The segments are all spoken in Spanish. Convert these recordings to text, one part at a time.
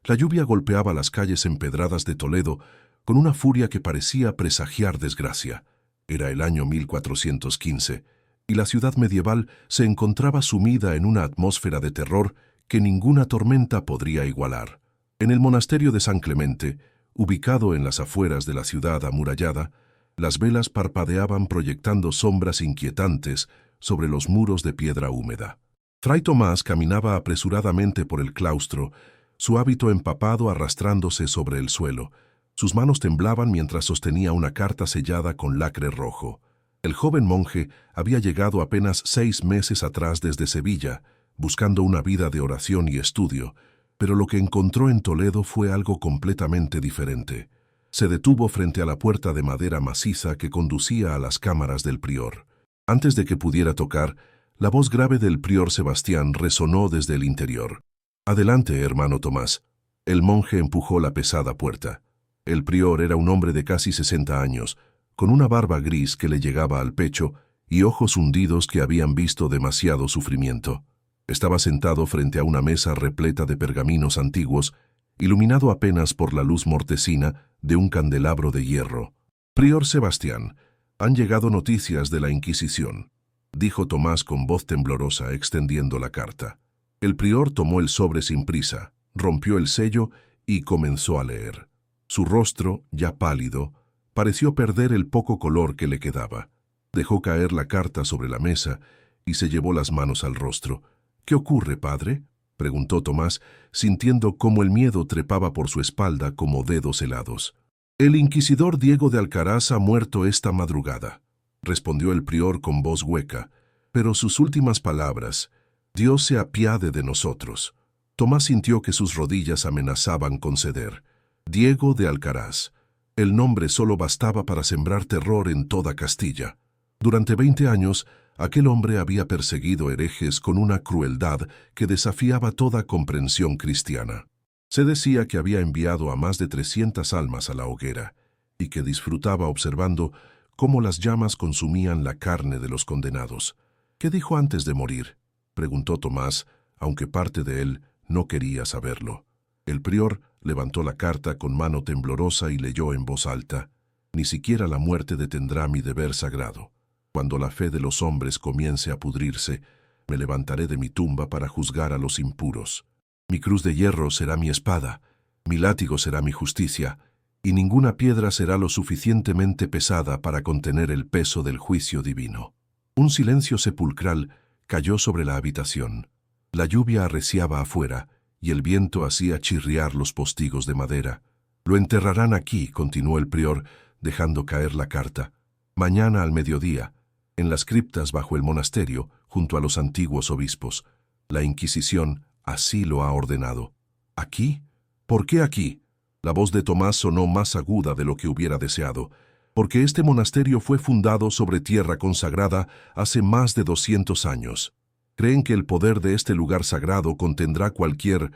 La lluvia golpeaba las calles empedradas de Toledo con una furia que parecía presagiar desgracia. Era el año 1415, y la ciudad medieval se encontraba sumida en una atmósfera de terror que ninguna tormenta podría igualar. En el monasterio de San Clemente, ubicado en las afueras de la ciudad amurallada, las velas parpadeaban proyectando sombras inquietantes sobre los muros de piedra húmeda. Fray Tomás caminaba apresuradamente por el claustro, su hábito empapado arrastrándose sobre el suelo. Sus manos temblaban mientras sostenía una carta sellada con lacre rojo. El joven monje había llegado apenas 6 meses atrás desde Sevilla, buscando una vida de oración y estudio, pero lo que encontró en Toledo fue algo completamente diferente. Se detuvo frente a la puerta de madera maciza que conducía a las cámaras del prior. Antes de que pudiera tocar, la voz grave del prior Sebastián resonó desde el interior. «Adelante, hermano Tomás». El monje empujó la pesada puerta. El prior era un hombre de casi 60 años, con una barba gris que le llegaba al pecho y ojos hundidos que habían visto demasiado sufrimiento. Estaba sentado frente a una mesa repleta de pergaminos antiguos, iluminado apenas por la luz mortecina de un candelabro de hierro. «Prior Sebastián, han llegado noticias de la Inquisición», dijo Tomás con voz temblorosa, extendiendo la carta. El prior tomó el sobre sin prisa, rompió el sello y comenzó a leer. Su rostro, ya pálido, pareció perder el poco color que le quedaba. Dejó caer la carta sobre la mesa y se llevó las manos al rostro. «¿Qué ocurre, padre?», preguntó Tomás, sintiendo cómo el miedo trepaba por su espalda como dedos helados. «El inquisidor Diego de Alcaraz ha muerto esta madrugada», respondió el prior con voz hueca, pero sus últimas palabras: «Dios se apiade de nosotros». Tomás sintió que sus rodillas amenazaban con ceder. Diego de Alcaraz. El nombre solo bastaba para sembrar terror en toda Castilla. Durante 20 años, aquel hombre había perseguido herejes con una crueldad que desafiaba toda comprensión cristiana. Se decía que había enviado a más de 300 almas a la hoguera y que disfrutaba observando cómo las llamas consumían la carne de los condenados. «¿Qué dijo antes de morir?», preguntó Tomás, aunque parte de él no quería saberlo. El prior levantó la carta con mano temblorosa y leyó en voz alta: «Ni siquiera la muerte detendrá mi deber sagrado. Cuando la fe de los hombres comience a pudrirse, me levantaré de mi tumba para juzgar a los impuros. Mi cruz de hierro será mi espada, mi látigo será mi justicia, y ninguna piedra será lo suficientemente pesada para contener el peso del juicio divino». Un silencio sepulcral cayó sobre la habitación. La lluvia arreciaba afuera y el viento hacía chirriar los postigos de madera. «Lo enterrarán aquí», continuó el prior, dejando caer la carta. «Mañana al mediodía, en las criptas bajo el monasterio, junto a los antiguos obispos. La Inquisición así lo ha ordenado». «¿Aquí? ¿Por qué aquí?». La voz de Tomás sonó más aguda de lo que hubiera deseado. «Porque este monasterio fue fundado sobre tierra consagrada hace más de 200 años. Creen que el poder de este lugar sagrado contendrá cualquier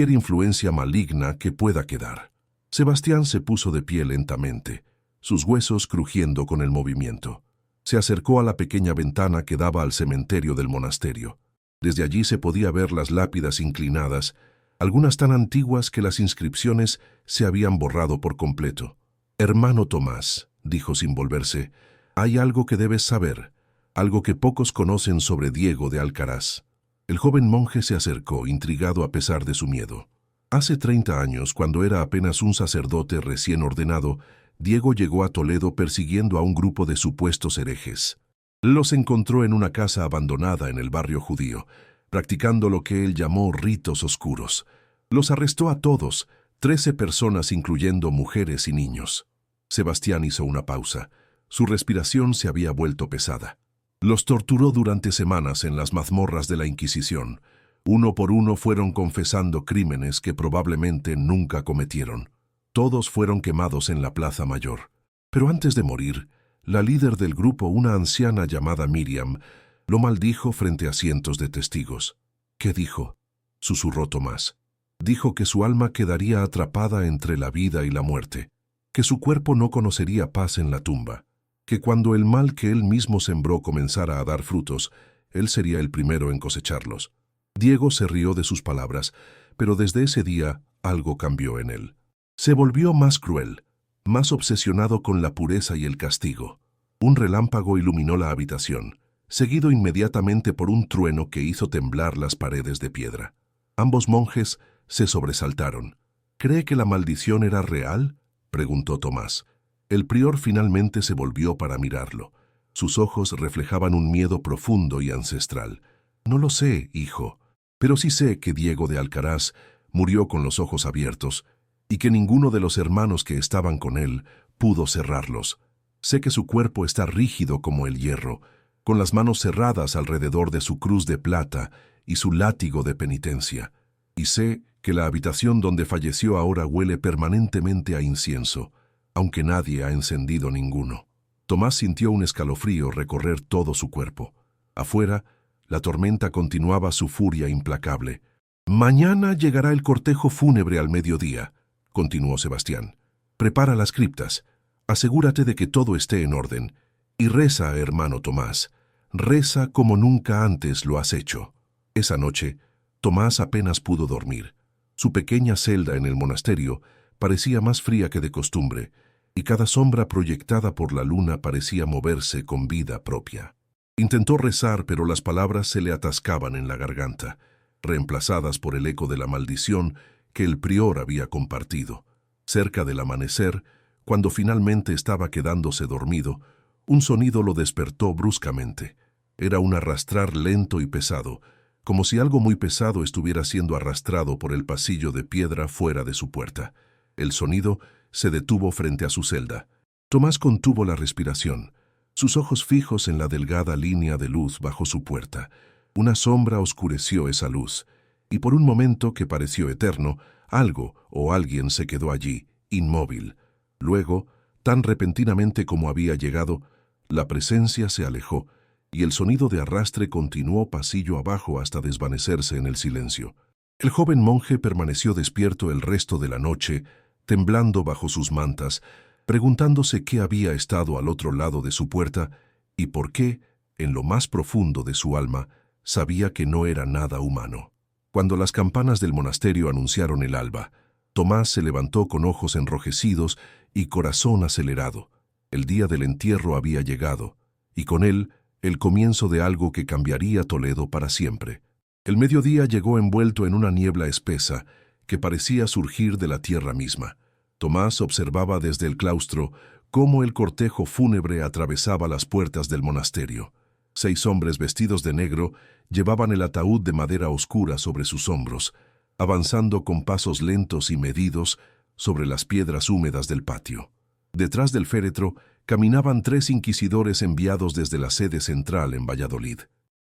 influencia maligna que pueda quedar». Sebastián se puso de pie lentamente, sus huesos crujiendo con el movimiento. Se acercó a la pequeña ventana que daba al cementerio del monasterio. Desde allí se podía ver las lápidas inclinadas, algunas tan antiguas que las inscripciones se habían borrado por completo. «Hermano Tomás», dijo sin volverse, «hay algo que debes saber, algo que pocos conocen sobre Diego de Alcaraz». El joven monje se acercó, intrigado a pesar de su miedo. Hace 30 años, cuando era apenas un sacerdote recién ordenado, Diego llegó a Toledo persiguiendo a un grupo de supuestos herejes. Los encontró en una casa abandonada en el barrio judío, practicando lo que él llamó ritos oscuros. Los arrestó a todos, 13 personas incluyendo mujeres y niños. Sebastián hizo una pausa. Su respiración se había vuelto pesada. Los torturó durante semanas en las mazmorras de la Inquisición. Uno por uno fueron confesando crímenes que probablemente nunca cometieron. Todos fueron quemados en la Plaza Mayor. Pero antes de morir, la líder del grupo, una anciana llamada Miriam, lo maldijo frente a cientos de testigos. «¿Qué dijo?», susurró Tomás. «Dijo que su alma quedaría atrapada entre la vida y la muerte, que su cuerpo no conocería paz en la tumba, que cuando el mal que él mismo sembró comenzara a dar frutos, él sería el primero en cosecharlos». Diego se rió de sus palabras, pero desde ese día algo cambió en él. Se volvió más cruel, más obsesionado con la pureza y el castigo. Un relámpago iluminó la habitación, seguido inmediatamente por un trueno que hizo temblar las paredes de piedra. Ambos monjes se sobresaltaron. ¿Cree que la maldición era real?, preguntó Tomás. El prior finalmente se volvió para mirarlo. Sus ojos reflejaban un miedo profundo y ancestral. No lo sé, hijo, pero sí sé que Diego de Alcaraz murió con los ojos abiertos y que ninguno de los hermanos que estaban con él pudo cerrarlos. Sé que su cuerpo está rígido como el hierro, con las manos cerradas alrededor de su cruz de plata y su látigo de penitencia. Y sé que la habitación donde falleció ahora huele permanentemente a incienso, aunque nadie ha encendido ninguno. Tomás sintió un escalofrío recorrer todo su cuerpo. Afuera, la tormenta continuaba su furia implacable. «Mañana llegará el cortejo fúnebre al mediodía», continuó Sebastián. «Prepara las criptas. Asegúrate de que todo esté en orden. Y reza, hermano Tomás. Reza como nunca antes lo has hecho». Esa noche, Tomás apenas pudo dormir. Su pequeña celda en el monasterio parecía más fría que de costumbre, y cada sombra proyectada por la luna parecía moverse con vida propia. Intentó rezar, pero las palabras se le atascaban en la garganta, reemplazadas por el eco de la maldición que el prior había compartido. Cerca del amanecer, cuando finalmente estaba quedándose dormido, un sonido lo despertó bruscamente. Era un arrastrar lento y pesado, como si algo muy pesado estuviera siendo arrastrado por el pasillo de piedra fuera de su puerta. El sonido se detuvo frente a su celda. Tomás contuvo la respiración, sus ojos fijos en la delgada línea de luz bajo su puerta. Una sombra oscureció esa luz, y por un momento que pareció eterno, algo o alguien se quedó allí, inmóvil. Luego, tan repentinamente como había llegado, la presencia se alejó, y el sonido de arrastre continuó pasillo abajo hasta desvanecerse en el silencio. El joven monje permaneció despierto el resto de la noche, temblando bajo sus mantas, preguntándose qué había estado al otro lado de su puerta y por qué, en lo más profundo de su alma, sabía que no era nada humano. Cuando las campanas del monasterio anunciaron el alba, Tomás se levantó con ojos enrojecidos y corazón acelerado. El día del entierro había llegado, y con él el comienzo de algo que cambiaría Toledo para siempre. El mediodía llegó envuelto en una niebla espesa que parecía surgir de la tierra misma. Tomás observaba desde el claustro cómo el cortejo fúnebre atravesaba las puertas del monasterio. 6 hombres vestidos de negro llevaban el ataúd de madera oscura sobre sus hombros, avanzando con pasos lentos y medidos sobre las piedras húmedas del patio. Detrás del féretro caminaban 3 inquisidores enviados desde la sede central en Valladolid.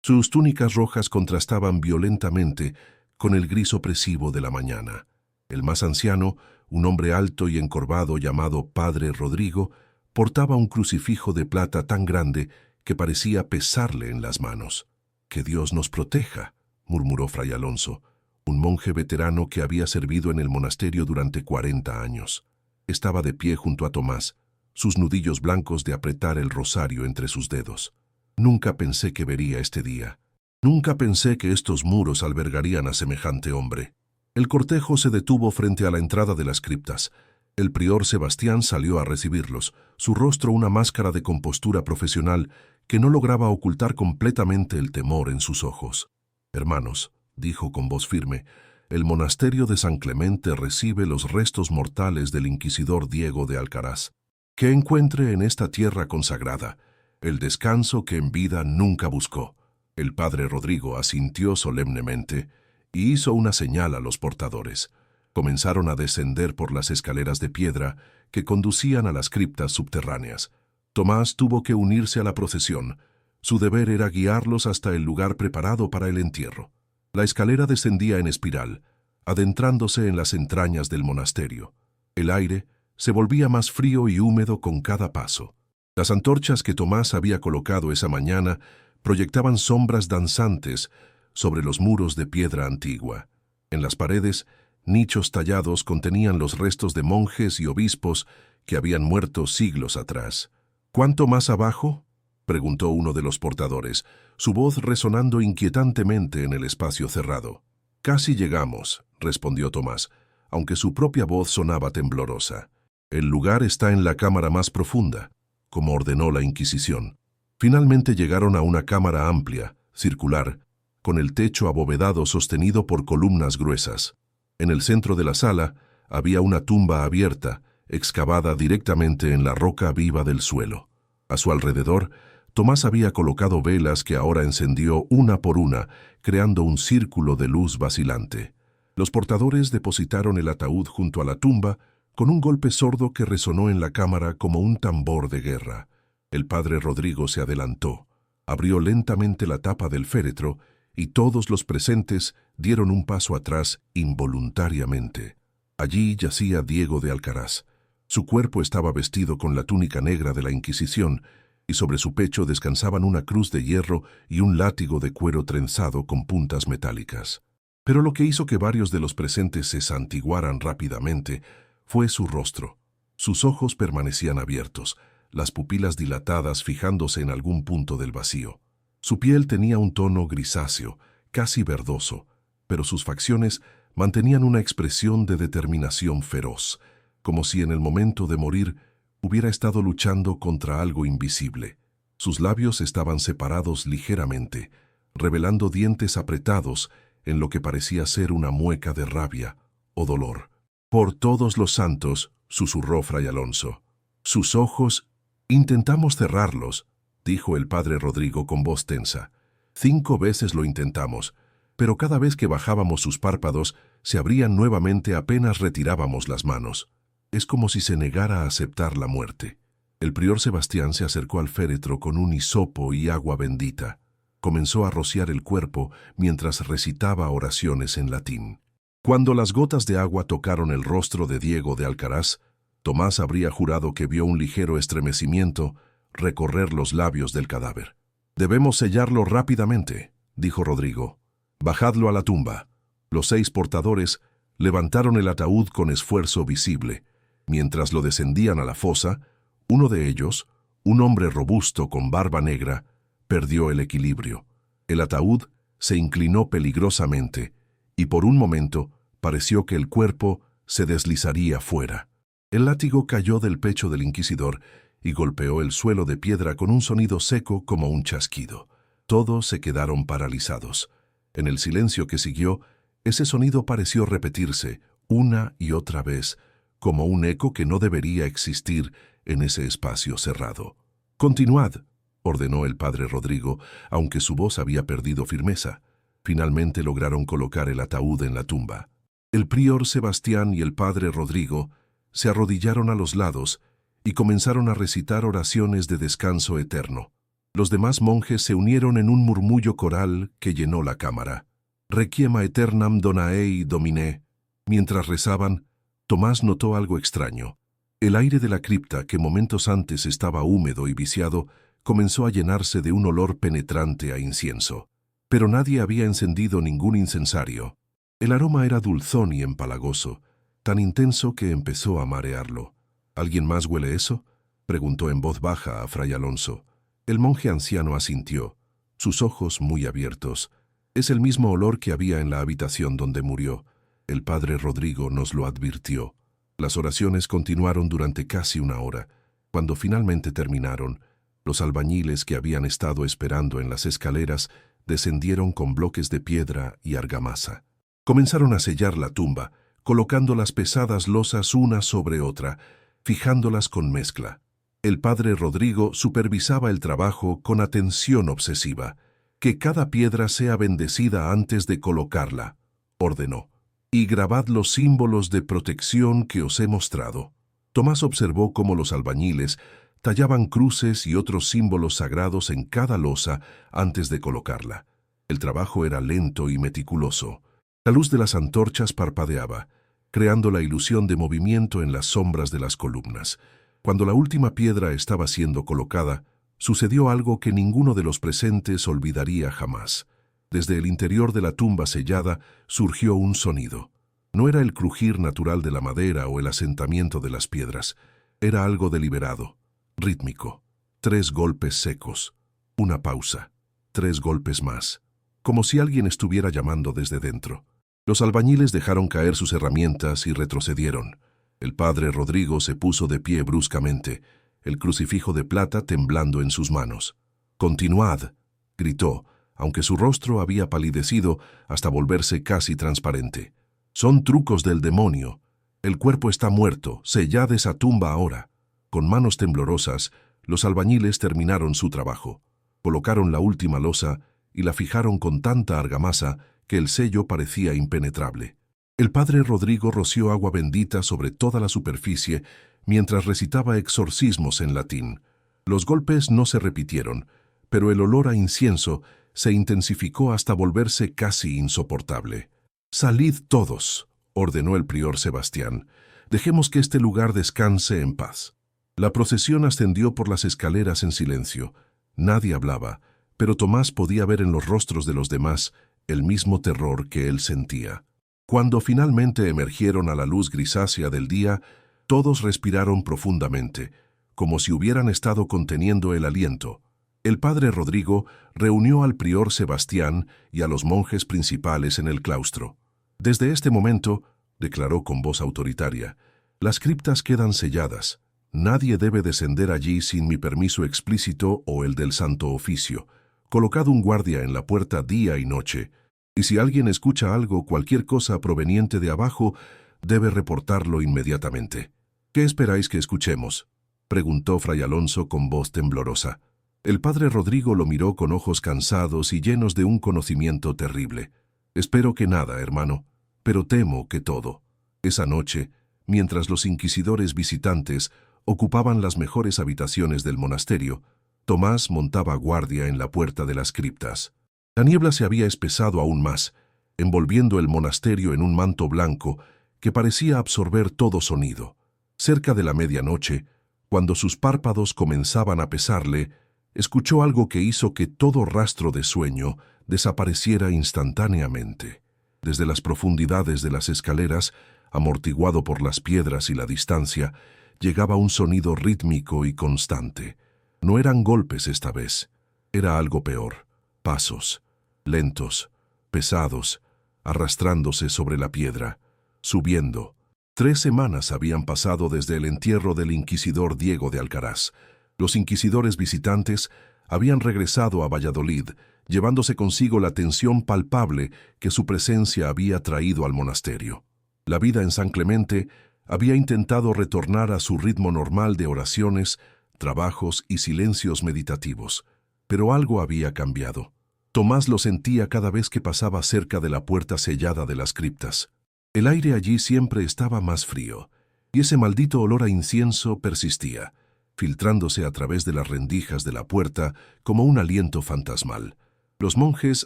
Sus túnicas rojas contrastaban violentamente con el gris opresivo de la mañana. El más anciano, un hombre alto y encorvado llamado Padre Rodrigo, portaba un crucifijo de plata tan grande que parecía pesarle en las manos. «Que Dios nos proteja», murmuró Fray Alonso, un monje veterano que había servido en el monasterio durante 40 años. Estaba de pie junto a Tomás, sus nudillos blancos de apretar el rosario entre sus dedos. «Nunca pensé que vería este día. Nunca pensé que estos muros albergarían a semejante hombre». El cortejo se detuvo frente a la entrada de las criptas. El prior Sebastián salió a recibirlos, su rostro una máscara de compostura profesional que no lograba ocultar completamente el temor en sus ojos. «Hermanos», dijo con voz firme, «el monasterio de San Clemente recibe los restos mortales del inquisidor Diego de Alcaraz. Que encuentre en esta tierra consagrada el descanso que en vida nunca buscó». El padre Rodrigo asintió solemnemente y hizo una señal a los portadores. Comenzaron a descender por las escaleras de piedra que conducían a las criptas subterráneas. Tomás tuvo que unirse a la procesión. Su deber era guiarlos hasta el lugar preparado para el entierro. La escalera descendía en espiral, adentrándose en las entrañas del monasterio. El aire se volvía más frío y húmedo con cada paso. Las antorchas que Tomás había colocado esa mañana proyectaban sombras danzantes sobre los muros de piedra antigua. En las paredes, nichos tallados contenían los restos de monjes y obispos que habían muerto siglos atrás. «¿Cuánto más abajo?», preguntó uno de los portadores, su voz resonando inquietantemente en el espacio cerrado. «Casi llegamos», respondió Tomás. aunque su propia voz sonaba temblorosa. «El lugar está en la cámara más profunda», como ordenó la Inquisición. Finalmente llegaron a una cámara amplia, circular, con el techo abovedado sostenido por columnas gruesas. En el centro de la sala había una tumba abierta, excavada directamente en la roca viva del suelo. A su alrededor, Tomás había colocado velas que ahora encendió una por una, creando un círculo de luz vacilante. Los portadores depositaron el ataúd junto a la tumba con un golpe sordo que resonó en la cámara como un tambor de guerra. El padre Rodrigo se adelantó, abrió lentamente la tapa del féretro y todos los presentes dieron un paso atrás involuntariamente. Allí yacía Diego de Alcaraz. Su cuerpo estaba vestido con la túnica negra de la Inquisición y sobre su pecho descansaban una cruz de hierro y un látigo de cuero trenzado con puntas metálicas. Pero lo que hizo que varios de los presentes se santiguaran rápidamente fue su rostro. Sus ojos permanecían abiertos, las pupilas dilatadas fijándose en algún punto del vacío. Su piel tenía un tono grisáceo, casi verdoso, pero sus facciones mantenían una expresión de determinación feroz, como si en el momento de morir hubiera estado luchando contra algo invisible. Sus labios estaban separados ligeramente, revelando dientes apretados en lo que parecía ser una mueca de rabia o dolor. «Por todos los santos», susurró Fray Alonso. «Sus ojos, intentamos cerrarlos», dijo el padre Rodrigo con voz tensa. 5 veces lo intentamos, pero cada vez que bajábamos sus párpados, se abrían nuevamente apenas retirábamos las manos. Es como si se negara a aceptar la muerte. El prior Sebastián se acercó al féretro con un hisopo y agua bendita. Comenzó a rociar el cuerpo mientras recitaba oraciones en latín. Cuando las gotas de agua tocaron el rostro de Diego de Alcaraz, Tomás habría jurado que vio un ligero estremecimiento recorrer los labios del cadáver. «Debemos sellarlo rápidamente», dijo Rodrigo. «Bajadlo a la tumba». Los 6 portadores levantaron el ataúd con esfuerzo visible. Mientras lo descendían a la fosa, uno de ellos, un hombre robusto con barba negra, perdió el equilibrio. El ataúd se inclinó peligrosamente y por un momento pareció que el cuerpo se deslizaría fuera. El látigo cayó del pecho del inquisidor y golpeó el suelo de piedra con un sonido seco como un chasquido. Todos se quedaron paralizados. En el silencio que siguió, ese sonido pareció repetirse una y otra vez, como un eco que no debería existir en ese espacio cerrado. «Continuad», ordenó el padre Rodrigo, aunque su voz había perdido firmeza. Finalmente lograron colocar el ataúd en la tumba. El prior Sebastián y el padre Rodrigo se arrodillaron a los lados y comenzaron a recitar oraciones de descanso eterno. Los demás monjes se unieron en un murmullo coral que llenó la cámara. «Requiem aeternam donaei Domine». Mientras rezaban, Tomás notó algo extraño. El aire de la cripta, que momentos antes estaba húmedo y viciado, comenzó a llenarse de un olor penetrante a incienso. Pero nadie había encendido ningún incensario. El aroma era dulzón y empalagoso, tan intenso que empezó a marearlo. «¿Alguien más huele eso?», preguntó en voz baja a Fray Alonso. El monje anciano asintió, sus ojos muy abiertos. «Es el mismo olor que había en la habitación donde murió. El padre Rodrigo nos lo advirtió». Las oraciones continuaron durante casi 1 hora. Cuando finalmente terminaron, los albañiles que habían estado esperando en las escaleras descendieron con bloques de piedra y argamasa. Comenzaron a sellar la tumba, colocando las pesadas losas una sobre otra, fijándolas con mezcla. El padre Rodrigo supervisaba el trabajo con atención obsesiva. «Que cada piedra sea bendecida antes de colocarla», ordenó. «Y grabad los símbolos de protección que os he mostrado». Tomás observó cómo los albañiles tallaban cruces y otros símbolos sagrados en cada losa antes de colocarla. El trabajo era lento y meticuloso. La luz de las antorchas parpadeaba, creando la ilusión de movimiento en las sombras de las columnas. Cuando la última piedra estaba siendo colocada, sucedió algo que ninguno de los presentes olvidaría jamás. Desde el interior de la tumba sellada surgió un sonido. No era el crujir natural de la madera o el asentamiento de las piedras. Era algo deliberado, rítmico. 3 golpes secos, una pausa, 3 golpes más, como si alguien estuviera llamando desde dentro. Los albañiles dejaron caer sus herramientas y retrocedieron. El padre Rodrigo se puso de pie bruscamente, el crucifijo de plata temblando en sus manos. «Continuad», gritó, aunque su rostro había palidecido hasta volverse casi transparente. «Son trucos del demonio. El cuerpo está muerto, sellad esa tumba ahora». Con manos temblorosas, los albañiles terminaron su trabajo. Colocaron la última losa y la fijaron con tanta argamasa que el sello parecía impenetrable. El padre Rodrigo roció agua bendita sobre toda la superficie mientras recitaba exorcismos en latín. Los golpes no se repitieron, pero el olor a incienso se intensificó hasta volverse casi insoportable. «Salid todos», ordenó el prior Sebastián. «Dejemos que este lugar descanse en paz». La procesión ascendió por las escaleras en silencio. Nadie hablaba, pero Tomás podía ver en los rostros de los demás el mismo terror que él sentía. Cuando finalmente emergieron a la luz grisácea del día, todos respiraron profundamente, como si hubieran estado conteniendo el aliento. El padre Rodrigo reunió al prior Sebastián y a los monjes principales en el claustro. «Desde este momento», declaró con voz autoritaria, «las criptas quedan selladas. Nadie debe descender allí sin mi permiso explícito o el del Santo Oficio. Colocad un guardia en la puerta día y noche, y si alguien escucha algo, cualquier cosa proveniente de abajo, debe reportarlo inmediatamente». «¿Qué esperáis que escuchemos?», preguntó Fray Alonso con voz temblorosa. El padre Rodrigo lo miró con ojos cansados y llenos de un conocimiento terrible. «Espero que nada, hermano, pero temo que todo». Esa noche, mientras los inquisidores visitantes ocupaban las mejores habitaciones del monasterio, Tomás montaba guardia en la puerta de las criptas. La niebla se había espesado aún más, envolviendo el monasterio en un manto blanco que parecía absorber todo sonido. Cerca de la medianoche, cuando sus párpados comenzaban a pesarle, escuchó algo que hizo que todo rastro de sueño desapareciera instantáneamente. Desde las profundidades de las escaleras, amortiguado por las piedras y la distancia, llegaba un sonido rítmico y constante. No eran golpes esta vez, era algo peor. Pasos, lentos, pesados, arrastrándose sobre la piedra, subiendo. 3 semanas habían pasado desde el entierro del inquisidor Diego de Alcaraz. Los inquisidores visitantes habían regresado a Valladolid, llevándose consigo la tensión palpable que su presencia había traído al monasterio. La vida en San Clemente había intentado retornar a su ritmo normal de oraciones, trabajos y silencios meditativos, pero algo había cambiado. Tomás lo sentía cada vez que pasaba cerca de la puerta sellada de las criptas. El aire allí siempre estaba más frío, y ese maldito olor a incienso persistía, filtrándose a través de las rendijas de la puerta como un aliento fantasmal. Los monjes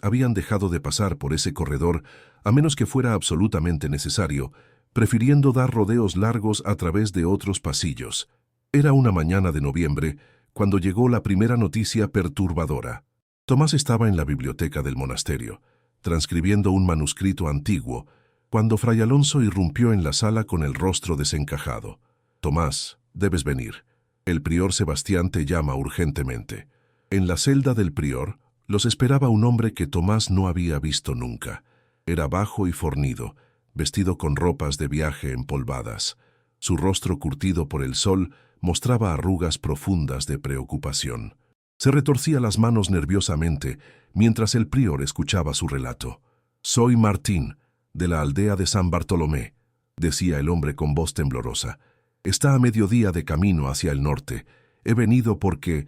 habían dejado de pasar por ese corredor a menos que fuera absolutamente necesario, prefiriendo dar rodeos largos a través de otros pasillos. Era una mañana de noviembre cuando llegó la primera noticia perturbadora. Tomás estaba en la biblioteca del monasterio, transcribiendo un manuscrito antiguo, cuando Fray Alonso irrumpió en la sala con el rostro desencajado. «Tomás, debes venir. El prior Sebastián te llama urgentemente». En la celda del prior los esperaba un hombre que Tomás no había visto nunca. Era bajo y fornido, vestido con ropas de viaje empolvadas. Su rostro curtido por el sol mostraba arrugas profundas de preocupación. Se retorcía las manos nerviosamente mientras el prior escuchaba su relato. «Soy Martín, de la aldea de San Bartolomé», decía el hombre con voz temblorosa. «Está a mediodía de camino hacia el norte. He venido porque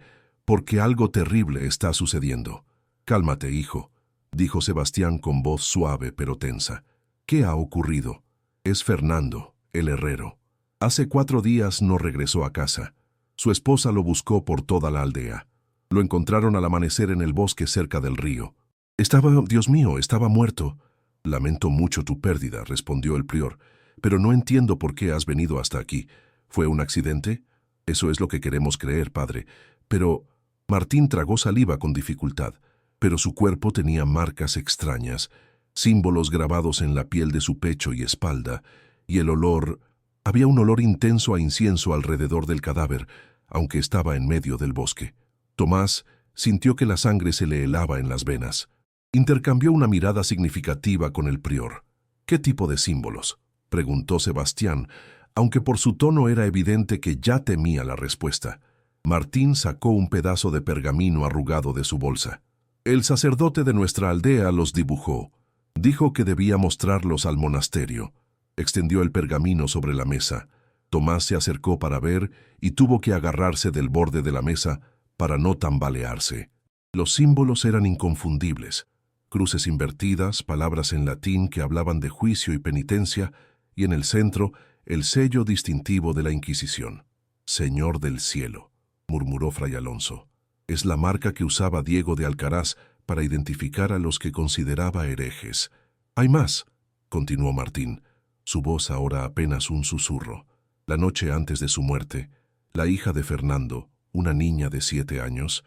algo terrible está sucediendo». «Cálmate, hijo», dijo Sebastián con voz suave pero tensa. «¿Qué ha ocurrido?» «Es Fernando, el herrero. Hace 4 días no regresó a casa. Su esposa lo buscó por toda la aldea. Lo encontraron al amanecer en el bosque cerca del río. Dios mío, estaba muerto». «Lamento mucho tu pérdida», respondió el prior, «pero no entiendo por qué has venido hasta aquí. ¿Fue un accidente?» «Eso es lo que queremos creer, padre. Pero...» Martín tragó saliva con dificultad, pero su cuerpo tenía marcas extrañas, símbolos grabados en la piel de su pecho y espalda, y el olor... Había un olor intenso a incienso alrededor del cadáver, aunque estaba en medio del bosque. Tomás sintió que la sangre se le helaba en las venas. Intercambió una mirada significativa con el prior. ¿Qué tipo de símbolos?, preguntó Sebastián, aunque por su tono era evidente que ya temía la respuesta. Martín sacó un pedazo de pergamino arrugado de su bolsa. El sacerdote de nuestra aldea los dibujó. Dijo que debía mostrarlos al monasterio. Extendió el pergamino sobre la mesa. Tomás se acercó para ver y tuvo que agarrarse del borde de la mesa para no tambalearse. Los símbolos eran inconfundibles. Cruces invertidas, palabras en latín que hablaban de juicio y penitencia, y en el centro, el sello distintivo de la Inquisición. «Señor del cielo», murmuró Fray Alonso. «Es la marca que usaba Diego de Alcaraz para identificar a los que consideraba herejes». «Hay más», continuó Martín, su voz ahora apenas un susurro. La noche antes de su muerte, la hija de Fernando, una niña de 7 años,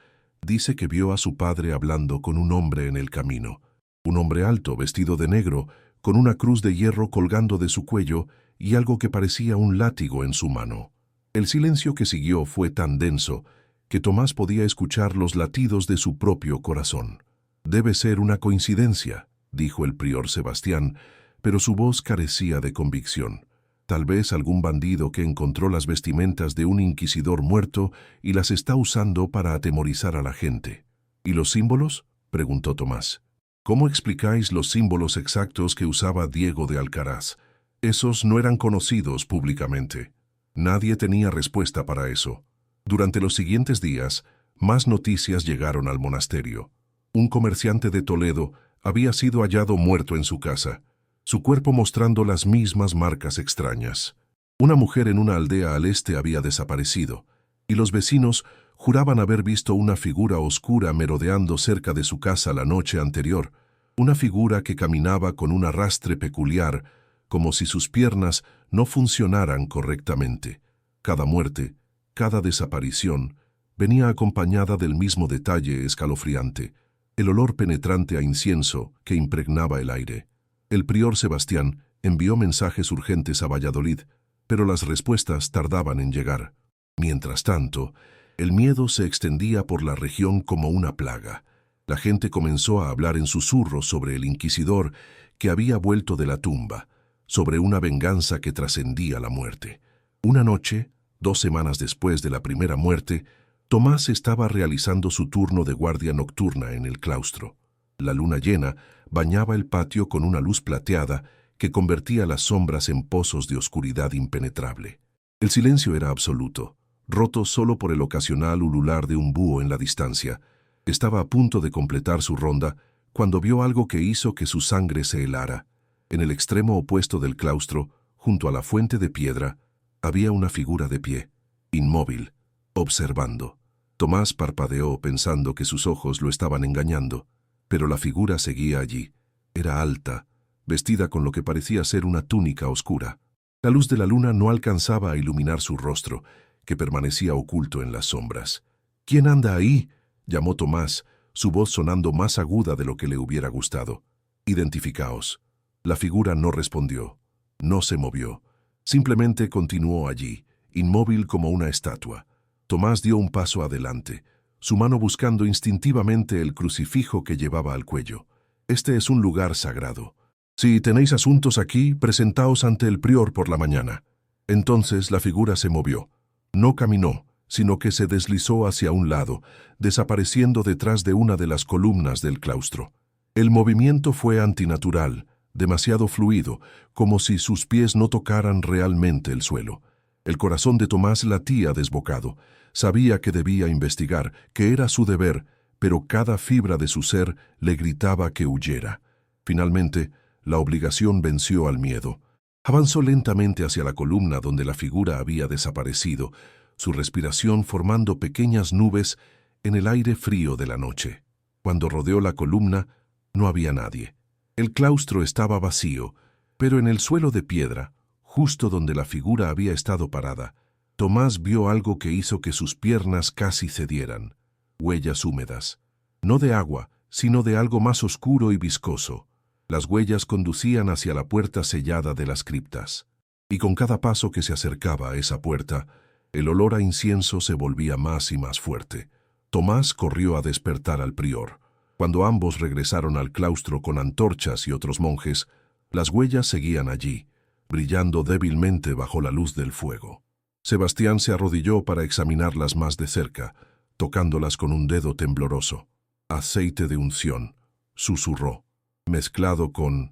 dice que vio a su padre hablando con un hombre en el camino. Un hombre alto, vestido de negro, con una cruz de hierro colgando de su cuello y algo que parecía un látigo en su mano. El silencio que siguió fue tan denso que Tomás podía escuchar los latidos de su propio corazón. «Debe ser una coincidencia», dijo el prior Sebastián, pero su voz carecía de convicción. «Tal vez algún bandido que encontró las vestimentas de un inquisidor muerto y las está usando para atemorizar a la gente». «¿Y los símbolos?», preguntó Tomás. «¿Cómo explicáis los símbolos exactos que usaba Diego de Alcaraz? Esos no eran conocidos públicamente». Nadie tenía respuesta para eso. Durante los siguientes días, más noticias llegaron al monasterio. Un comerciante de Toledo había sido hallado muerto en su casa, su cuerpo mostrando las mismas marcas extrañas. Una mujer en una aldea al este había desaparecido, y los vecinos juraban haber visto una figura oscura merodeando cerca de su casa la noche anterior, una figura que caminaba con un arrastre peculiar, como si sus piernas no funcionaran correctamente. Cada muerte, cada desaparición, venía acompañada del mismo detalle escalofriante, el olor penetrante a incienso que impregnaba el aire. El prior Sebastián envió mensajes urgentes a Valladolid, pero las respuestas tardaban en llegar. Mientras tanto, el miedo se extendía por la región como una plaga. La gente comenzó a hablar en susurros sobre el inquisidor que había vuelto de la tumba, sobre una venganza que trascendía la muerte. Una noche, 2 semanas después de la primera muerte, Tomás estaba realizando su turno de guardia nocturna en el claustro. La luna llena bañaba el patio con una luz plateada que convertía las sombras en pozos de oscuridad impenetrable. El silencio era absoluto, roto solo por el ocasional ulular de un búho en la distancia. Estaba a punto de completar su ronda cuando vio algo que hizo que su sangre se helara. En el extremo opuesto del claustro, junto a la fuente de piedra, había una figura de pie, inmóvil, observando. Tomás parpadeó pensando que sus ojos lo estaban engañando, pero la figura seguía allí. Era alta, vestida con lo que parecía ser una túnica oscura. La luz de la luna no alcanzaba a iluminar su rostro, que permanecía oculto en las sombras. «¿Quién anda ahí?», llamó Tomás, su voz sonando más aguda de lo que le hubiera gustado. «Identificaos». La figura no respondió, no se movió. Simplemente continuó allí, inmóvil como una estatua. Tomás dio un paso adelante, su mano buscando instintivamente el crucifijo que llevaba al cuello. «Este es un lugar sagrado. Si tenéis asuntos aquí, presentaos ante el prior por la mañana». Entonces la figura se movió. No caminó, sino que se deslizó hacia un lado, desapareciendo detrás de una de las columnas del claustro. El movimiento fue antinatural, demasiado fluido, como si sus pies no tocaran realmente el suelo. El corazón de Tomás latía desbocado. Sabía que debía investigar, que era su deber, pero cada fibra de su ser le gritaba que huyera. Finalmente, la obligación venció al miedo. Avanzó lentamente hacia la columna donde la figura había desaparecido, su respiración formando pequeñas nubes en el aire frío de la noche. Cuando rodeó la columna, no había nadie. El claustro estaba vacío, pero en el suelo de piedra, justo donde la figura había estado parada, Tomás vio algo que hizo que sus piernas casi cedieran. Huellas húmedas. No de agua, sino de algo más oscuro y viscoso. Las huellas conducían hacia la puerta sellada de las criptas. Y con cada paso que se acercaba a esa puerta, el olor a incienso se volvía más y más fuerte. Tomás corrió a despertar al prior. Cuando ambos regresaron al claustro con antorchas y otros monjes, Las huellas seguían allí, brillando débilmente bajo la luz del fuego. Sebastián se arrodilló para examinarlas más de cerca, tocándolas con un dedo tembloroso. Aceite de unción, susurró, mezclado con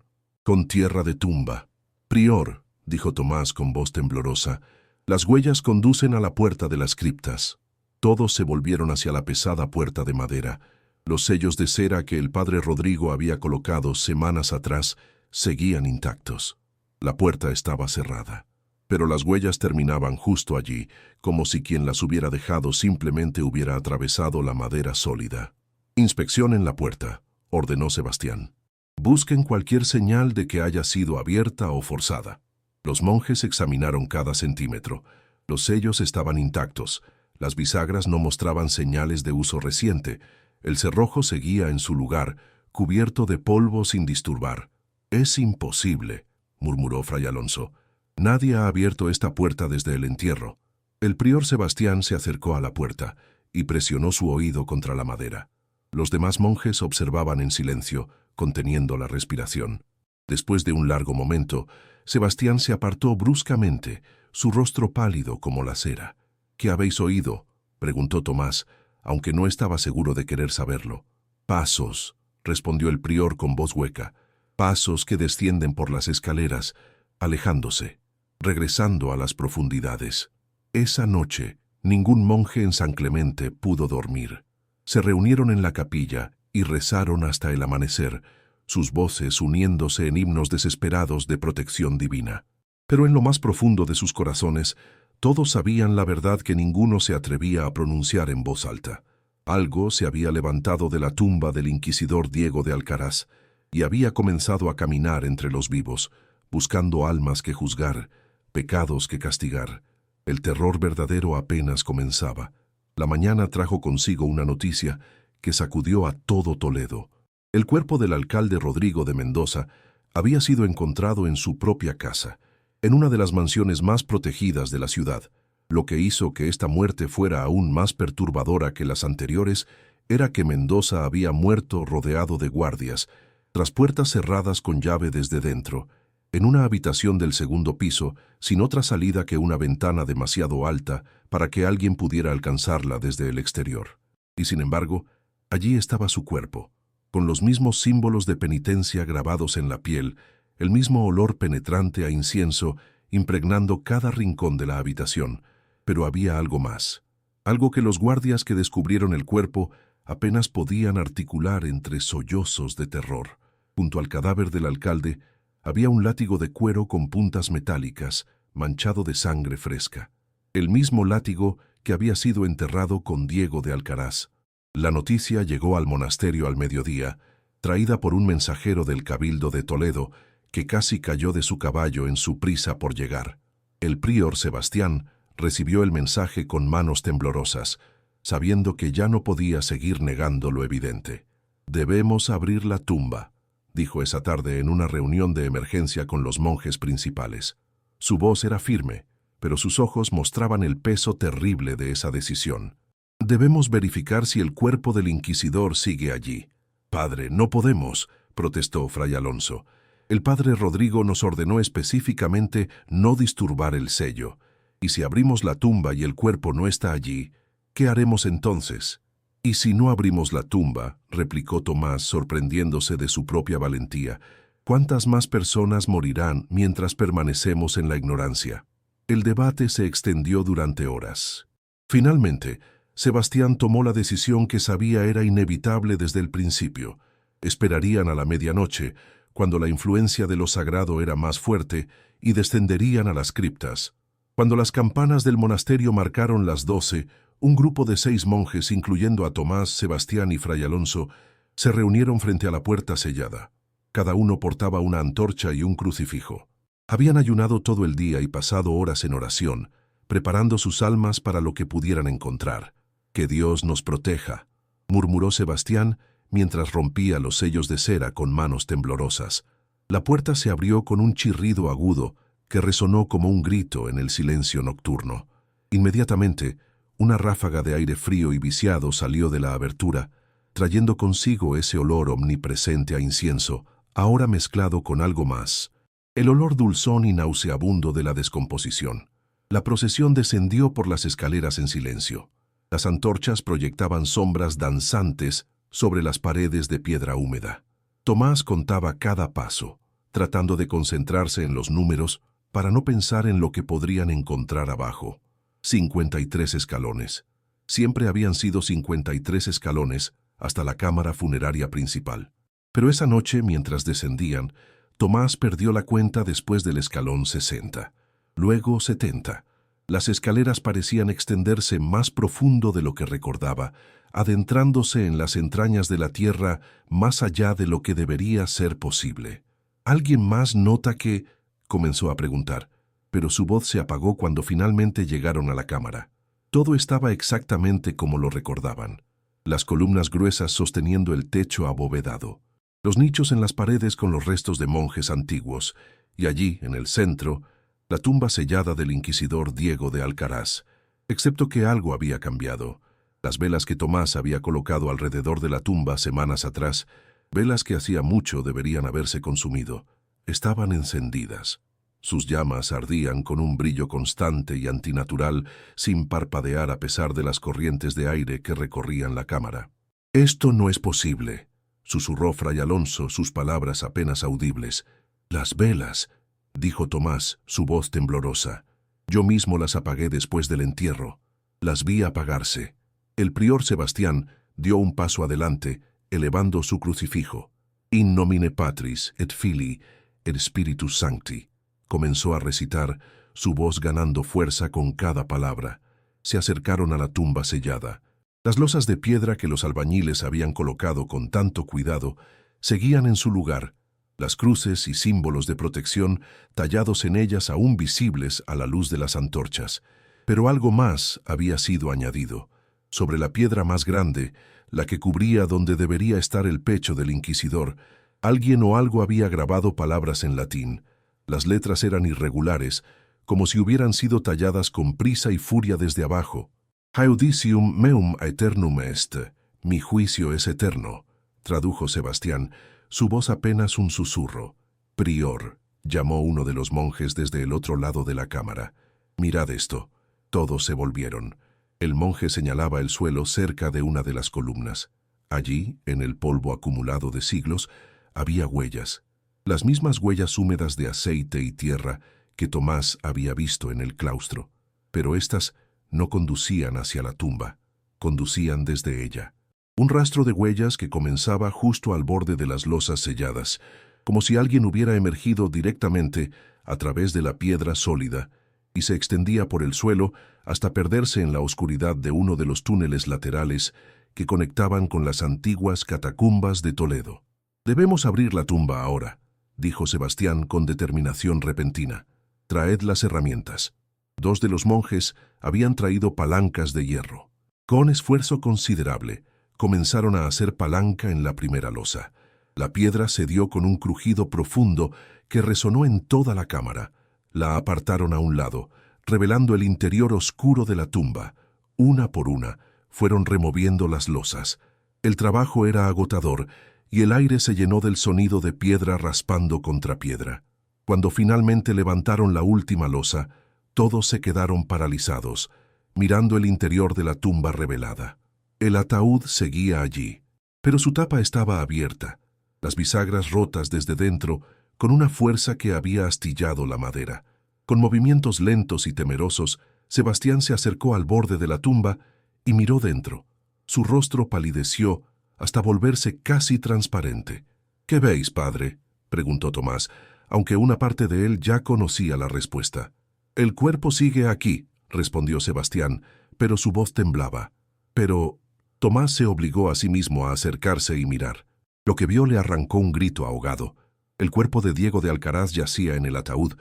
tierra de tumba. Prior, dijo Tomás con voz temblorosa, las huellas conducen a la puerta de las criptas. Todos se volvieron hacia la pesada puerta de madera. Los sellos de cera que el padre Rodrigo había colocado semanas atrás seguían intactos. La puerta estaba cerrada, pero las huellas terminaban justo allí, como si quien las hubiera dejado simplemente hubiera atravesado la madera sólida. «Inspeccionen la puerta», ordenó Sebastián. «Busquen cualquier señal de que haya sido abierta o forzada». Los monjes examinaron cada centímetro. Los sellos estaban intactos. Las bisagras no mostraban señales de uso reciente. El cerrojo seguía en su lugar, cubierto de polvo sin disturbar. «Es imposible», murmuró Fray Alonso. «Nadie ha abierto esta puerta desde el entierro». El prior Sebastián se acercó a la puerta y presionó su oído contra la madera. Los demás monjes observaban en silencio, conteniendo la respiración. Después de un largo momento, Sebastián se apartó bruscamente, su rostro pálido como la cera. «¿Qué habéis oído?», preguntó Tomás, aunque no estaba seguro de querer saberlo. «Pasos», respondió el prior con voz hueca. «Pasos que descienden por las escaleras, alejándose, regresando a las profundidades». Esa noche, ningún monje en San Clemente pudo dormir. Se reunieron en la capilla y rezaron hasta el amanecer, sus voces uniéndose en himnos desesperados de protección divina. Pero en lo más profundo de sus corazones, todos sabían la verdad que ninguno se atrevía a pronunciar en voz alta. Algo se había levantado de la tumba del inquisidor Diego de Alcaraz y había comenzado a caminar entre los vivos, buscando almas que juzgar, pecados que castigar. El terror verdadero apenas comenzaba. La mañana trajo consigo una noticia que sacudió a todo Toledo. El cuerpo del alcalde Rodrigo de Mendoza había sido encontrado en su propia casa, en una de las mansiones más protegidas de la ciudad. Lo que hizo que esta muerte fuera aún más perturbadora que las anteriores era que Mendoza había muerto rodeado de guardias, tras puertas cerradas con llave desde dentro, en una habitación del segundo piso, sin otra salida que una ventana demasiado alta para que alguien pudiera alcanzarla desde el exterior. Y sin embargo, allí estaba su cuerpo, con los mismos símbolos de penitencia grabados en la piel, el mismo olor penetrante a incienso impregnando cada rincón de la habitación. Pero había algo más, algo que los guardias que descubrieron el cuerpo apenas podían articular entre sollozos de terror. Junto al cadáver del alcalde había un látigo de cuero con puntas metálicas, manchado de sangre fresca. El mismo látigo que había sido enterrado con Diego de Alcaraz. La noticia llegó al monasterio al mediodía, traída por un mensajero del Cabildo de Toledo, que casi cayó de su caballo en su prisa por llegar. El prior Sebastián recibió el mensaje con manos temblorosas, sabiendo que ya no podía seguir negando lo evidente. «Debemos abrir la tumba», dijo esa tarde en una reunión de emergencia con los monjes principales. Su voz era firme, pero sus ojos mostraban el peso terrible de esa decisión. «Debemos verificar si el cuerpo del inquisidor sigue allí». «Padre, no podemos», protestó Fray Alonso. «El padre Rodrigo nos ordenó específicamente no disturbar el sello. Y si abrimos la tumba y el cuerpo no está allí, ¿qué haremos entonces?» «¿Y si no abrimos la tumba?», replicó Tomás, sorprendiéndose de su propia valentía. «¿Cuántas más personas morirán mientras permanecemos en la ignorancia?». El debate se extendió durante horas. Finalmente, Sebastián tomó la decisión que sabía era inevitable desde el principio. Esperarían a la medianoche, cuando la influencia de lo sagrado era más fuerte, y descenderían a las criptas. Cuando las campanas del monasterio marcaron las 12, un grupo de 6 monjes, incluyendo a Tomás, Sebastián y Fray Alonso, se reunieron frente a la puerta sellada. Cada uno portaba una antorcha y un crucifijo. Habían ayunado todo el día y pasado horas en oración, preparando sus almas para lo que pudieran encontrar. «Que Dios nos proteja», murmuró Sebastián mientras rompía los sellos de cera con manos temblorosas. La puerta se abrió con un chirrido agudo que resonó como un grito en el silencio nocturno. Inmediatamente, una ráfaga de aire frío y viciado salió de la abertura, trayendo consigo ese olor omnipresente a incienso, ahora mezclado con algo más, el olor dulzón y nauseabundo de la descomposición. La procesión descendió por las escaleras en silencio. Las antorchas proyectaban sombras danzantes sobre las paredes de piedra húmeda. Tomás contaba cada paso, tratando de concentrarse en los números para no pensar en lo que podrían encontrar abajo. 53 escalones. Siempre habían sido 53 escalones hasta la cámara funeraria principal. Pero esa noche, mientras descendían, Tomás perdió la cuenta después del escalón 60. Luego 70. Las escaleras parecían extenderse más profundo de lo que recordaba, adentrándose en las entrañas de la tierra más allá de lo que debería ser posible. ¿Alguien más nota que...? Comenzó a preguntar, pero su voz se apagó cuando finalmente llegaron a la cámara. Todo estaba exactamente como lo recordaban. Las columnas gruesas sosteniendo el techo abovedado. Los nichos en las paredes con los restos de monjes antiguos. Y allí, en el centro, la tumba sellada del inquisidor Diego de Alcaraz. Excepto que algo había cambiado. Las velas que Tomás había colocado alrededor de la tumba semanas atrás, velas que hacía mucho deberían haberse consumido, estaban encendidas. Sus llamas ardían con un brillo constante y antinatural, sin parpadear a pesar de las corrientes de aire que recorrían la cámara. «Esto no es posible», susurró Fray Alonso, sus palabras apenas audibles. «Las velas», dijo Tomás, su voz temblorosa. «Yo mismo las apagué después del entierro. Las vi apagarse». El prior Sebastián dio un paso adelante, elevando su crucifijo. «In nomine Patris et Filii et Spiritus Sancti», comenzó a recitar, su voz ganando fuerza con cada palabra. Se acercaron a la tumba sellada. Las losas de piedra que los albañiles habían colocado con tanto cuidado seguían en su lugar, las cruces y símbolos de protección tallados en ellas aún visibles a la luz de las antorchas. Pero algo más había sido añadido. Sobre la piedra más grande, la que cubría donde debería estar el pecho del inquisidor, alguien o algo había grabado palabras en latín. Las letras eran irregulares, como si hubieran sido talladas con prisa y furia desde abajo. «Judicium meum aeternum est», mi juicio es eterno, tradujo Sebastián, su voz apenas un susurro. «Prior», llamó uno de los monjes desde el otro lado de la cámara. «Mirad esto». Todos se volvieron. El monje señalaba el suelo cerca de una de las columnas. Allí, en el polvo acumulado de siglos, había huellas. Las mismas huellas húmedas de aceite y tierra que Tomás había visto en el claustro. Pero éstas no conducían hacia la tumba, conducían desde ella. Un rastro de huellas que comenzaba justo al borde de las losas selladas, como si alguien hubiera emergido directamente a través de la piedra sólida, y se extendía por el suelo hasta perderse en la oscuridad de uno de los túneles laterales que conectaban con las antiguas catacumbas de Toledo. «Debemos abrir la tumba ahora», dijo Sebastián con determinación repentina. «Traed las herramientas». Dos de los monjes habían traído palancas de hierro. Con esfuerzo considerable, comenzaron a hacer palanca en la primera losa. La piedra se dio con un crujido profundo que resonó en toda la cámara. La apartaron a un lado, revelando el interior oscuro de la tumba. Una por una, fueron removiendo las losas. El trabajo era agotador, y el aire se llenó del sonido de piedra raspando contra piedra. Cuando finalmente levantaron la última losa, todos se quedaron paralizados, mirando el interior de la tumba revelada. El ataúd seguía allí, pero su tapa estaba abierta, las bisagras rotas desde dentro, con una fuerza que había astillado la madera. Con movimientos lentos y temerosos, Sebastián se acercó al borde de la tumba y miró dentro. Su rostro palideció hasta volverse casi transparente. «¿Qué veis, padre?», preguntó Tomás, aunque una parte de él ya conocía la respuesta. «El cuerpo sigue aquí», respondió Sebastián, pero su voz temblaba. «Pero...» Tomás se obligó a sí mismo a acercarse y mirar. Lo que vio le arrancó un grito ahogado. El cuerpo de Diego de Alcaraz yacía en el ataúd,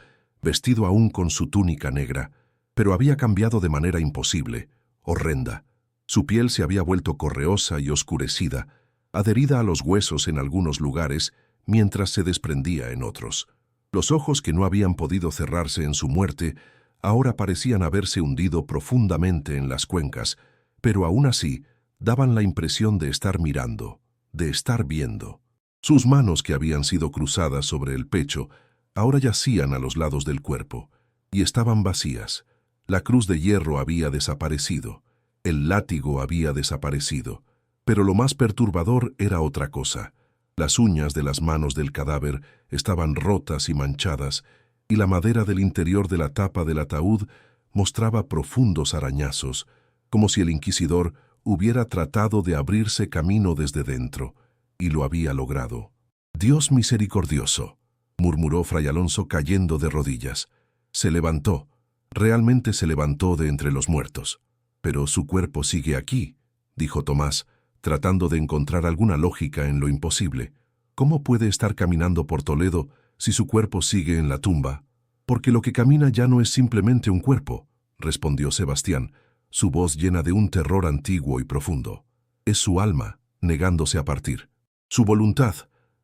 vestido aún con su túnica negra, pero había cambiado de manera imposible, horrenda. Su piel se había vuelto correosa y oscurecida, adherida a los huesos en algunos lugares, mientras se desprendía en otros. Los ojos que no habían podido cerrarse en su muerte, ahora parecían haberse hundido profundamente en las cuencas, pero aún así daban la impresión de estar mirando, de estar viendo. Sus manos, que habían sido cruzadas sobre el pecho, ahora yacían a los lados del cuerpo, y estaban vacías. La cruz de hierro había desaparecido, el látigo había desaparecido, pero lo más perturbador era otra cosa. Las uñas de las manos del cadáver estaban rotas y manchadas, y la madera del interior de la tapa del ataúd mostraba profundos arañazos, como si el inquisidor hubiera tratado de abrirse camino desde dentro, y lo había logrado. «Dios misericordioso», murmuró Fray Alonso cayendo de rodillas. Se levantó, realmente se levantó de entre los muertos. «Pero su cuerpo sigue aquí», dijo Tomás, tratando de encontrar alguna lógica en lo imposible. «¿Cómo puede estar caminando por Toledo si su cuerpo sigue en la tumba?» «Porque lo que camina ya no es simplemente un cuerpo», respondió Sebastián, su voz llena de un terror antiguo y profundo. «Es su alma, negándose a partir. Su voluntad,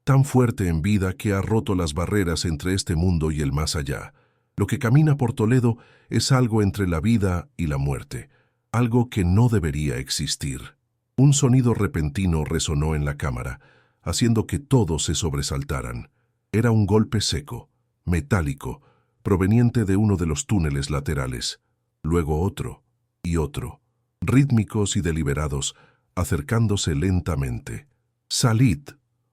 tan fuerte en vida que ha roto las barreras entre este mundo y el más allá. Lo que camina por Toledo es algo entre la vida y la muerte, algo que no debería existir». Un sonido repentino resonó en la cámara, haciendo que todos se sobresaltaran. Era un golpe seco, metálico, proveniente de uno de los túneles laterales. Luego otro y otro, rítmicos y deliberados, acercándose lentamente. «Salid»,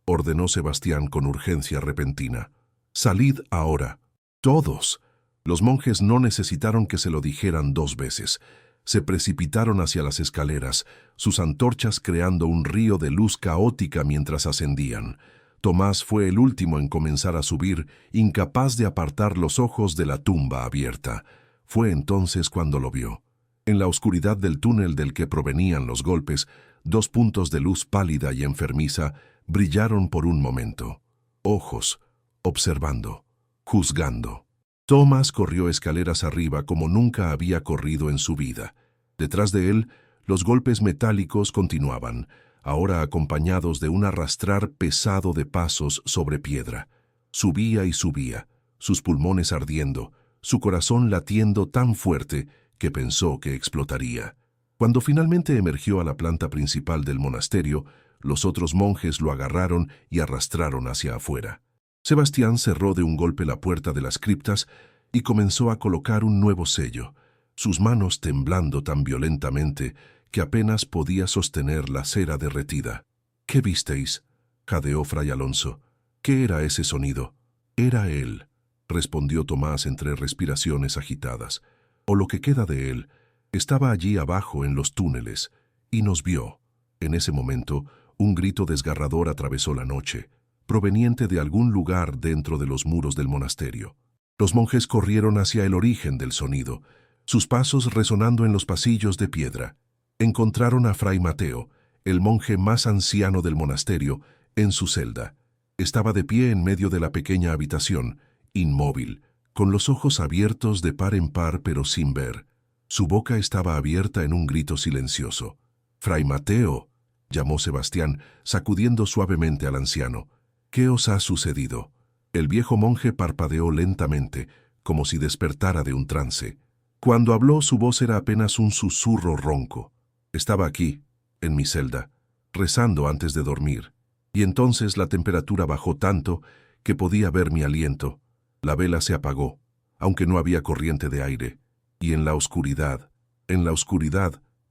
ordenó Sebastián con urgencia repentina. «Salid ahora. Todos». Los monjes no necesitaron que se lo dijeran 2 veces. Se precipitaron hacia las escaleras, sus antorchas creando un río de luz caótica mientras ascendían. Tomás fue el último en comenzar a subir, incapaz de apartar los ojos de la tumba abierta. Fue entonces cuando lo vio. En la oscuridad del túnel del que provenían los golpes, 2 puntos de luz pálida y enfermiza brillaron por un momento. Ojos, observando, juzgando. Tomás corrió escaleras arriba como nunca había corrido en su vida. Detrás de él, los golpes metálicos continuaban, ahora acompañados de un arrastrar pesado de pasos sobre piedra. Subía y subía, sus pulmones ardiendo, su corazón latiendo tan fuerte que pensó que explotaría. Cuando finalmente emergió a la planta principal del monasterio, los otros monjes lo agarraron y arrastraron hacia afuera. Sebastián cerró de un golpe la puerta de las criptas y comenzó a colocar un nuevo sello, sus manos temblando tan violentamente que apenas podía sostener la cera derretida. «¿Qué visteis?», jadeó Fray Alonso. «¿Qué era ese sonido?» «Era él», respondió Tomás entre respiraciones agitadas. «O lo que queda de él. Estaba allí abajo en los túneles y nos vio». En ese momento, un grito desgarrador atravesó la noche, proveniente de algún lugar dentro de los muros del monasterio. Los monjes corrieron hacia el origen del sonido, sus pasos resonando en los pasillos de piedra. Encontraron a Fray Mateo, el monje más anciano del monasterio, en su celda. Estaba de pie en medio de la pequeña habitación, inmóvil, con los ojos abiertos de par en par pero sin ver. Su boca estaba abierta en un grito silencioso. «Fray Mateo», llamó Sebastián, sacudiendo suavemente al anciano. «¿Qué os ha sucedido?» El viejo monje parpadeó lentamente, como si despertara de un trance. Cuando habló, su voz era apenas un susurro ronco. «Estaba aquí, en mi celda, rezando antes de dormir, y entonces la temperatura bajó tanto que podía ver mi aliento. La vela se apagó, aunque no había corriente de aire, y en la oscuridad,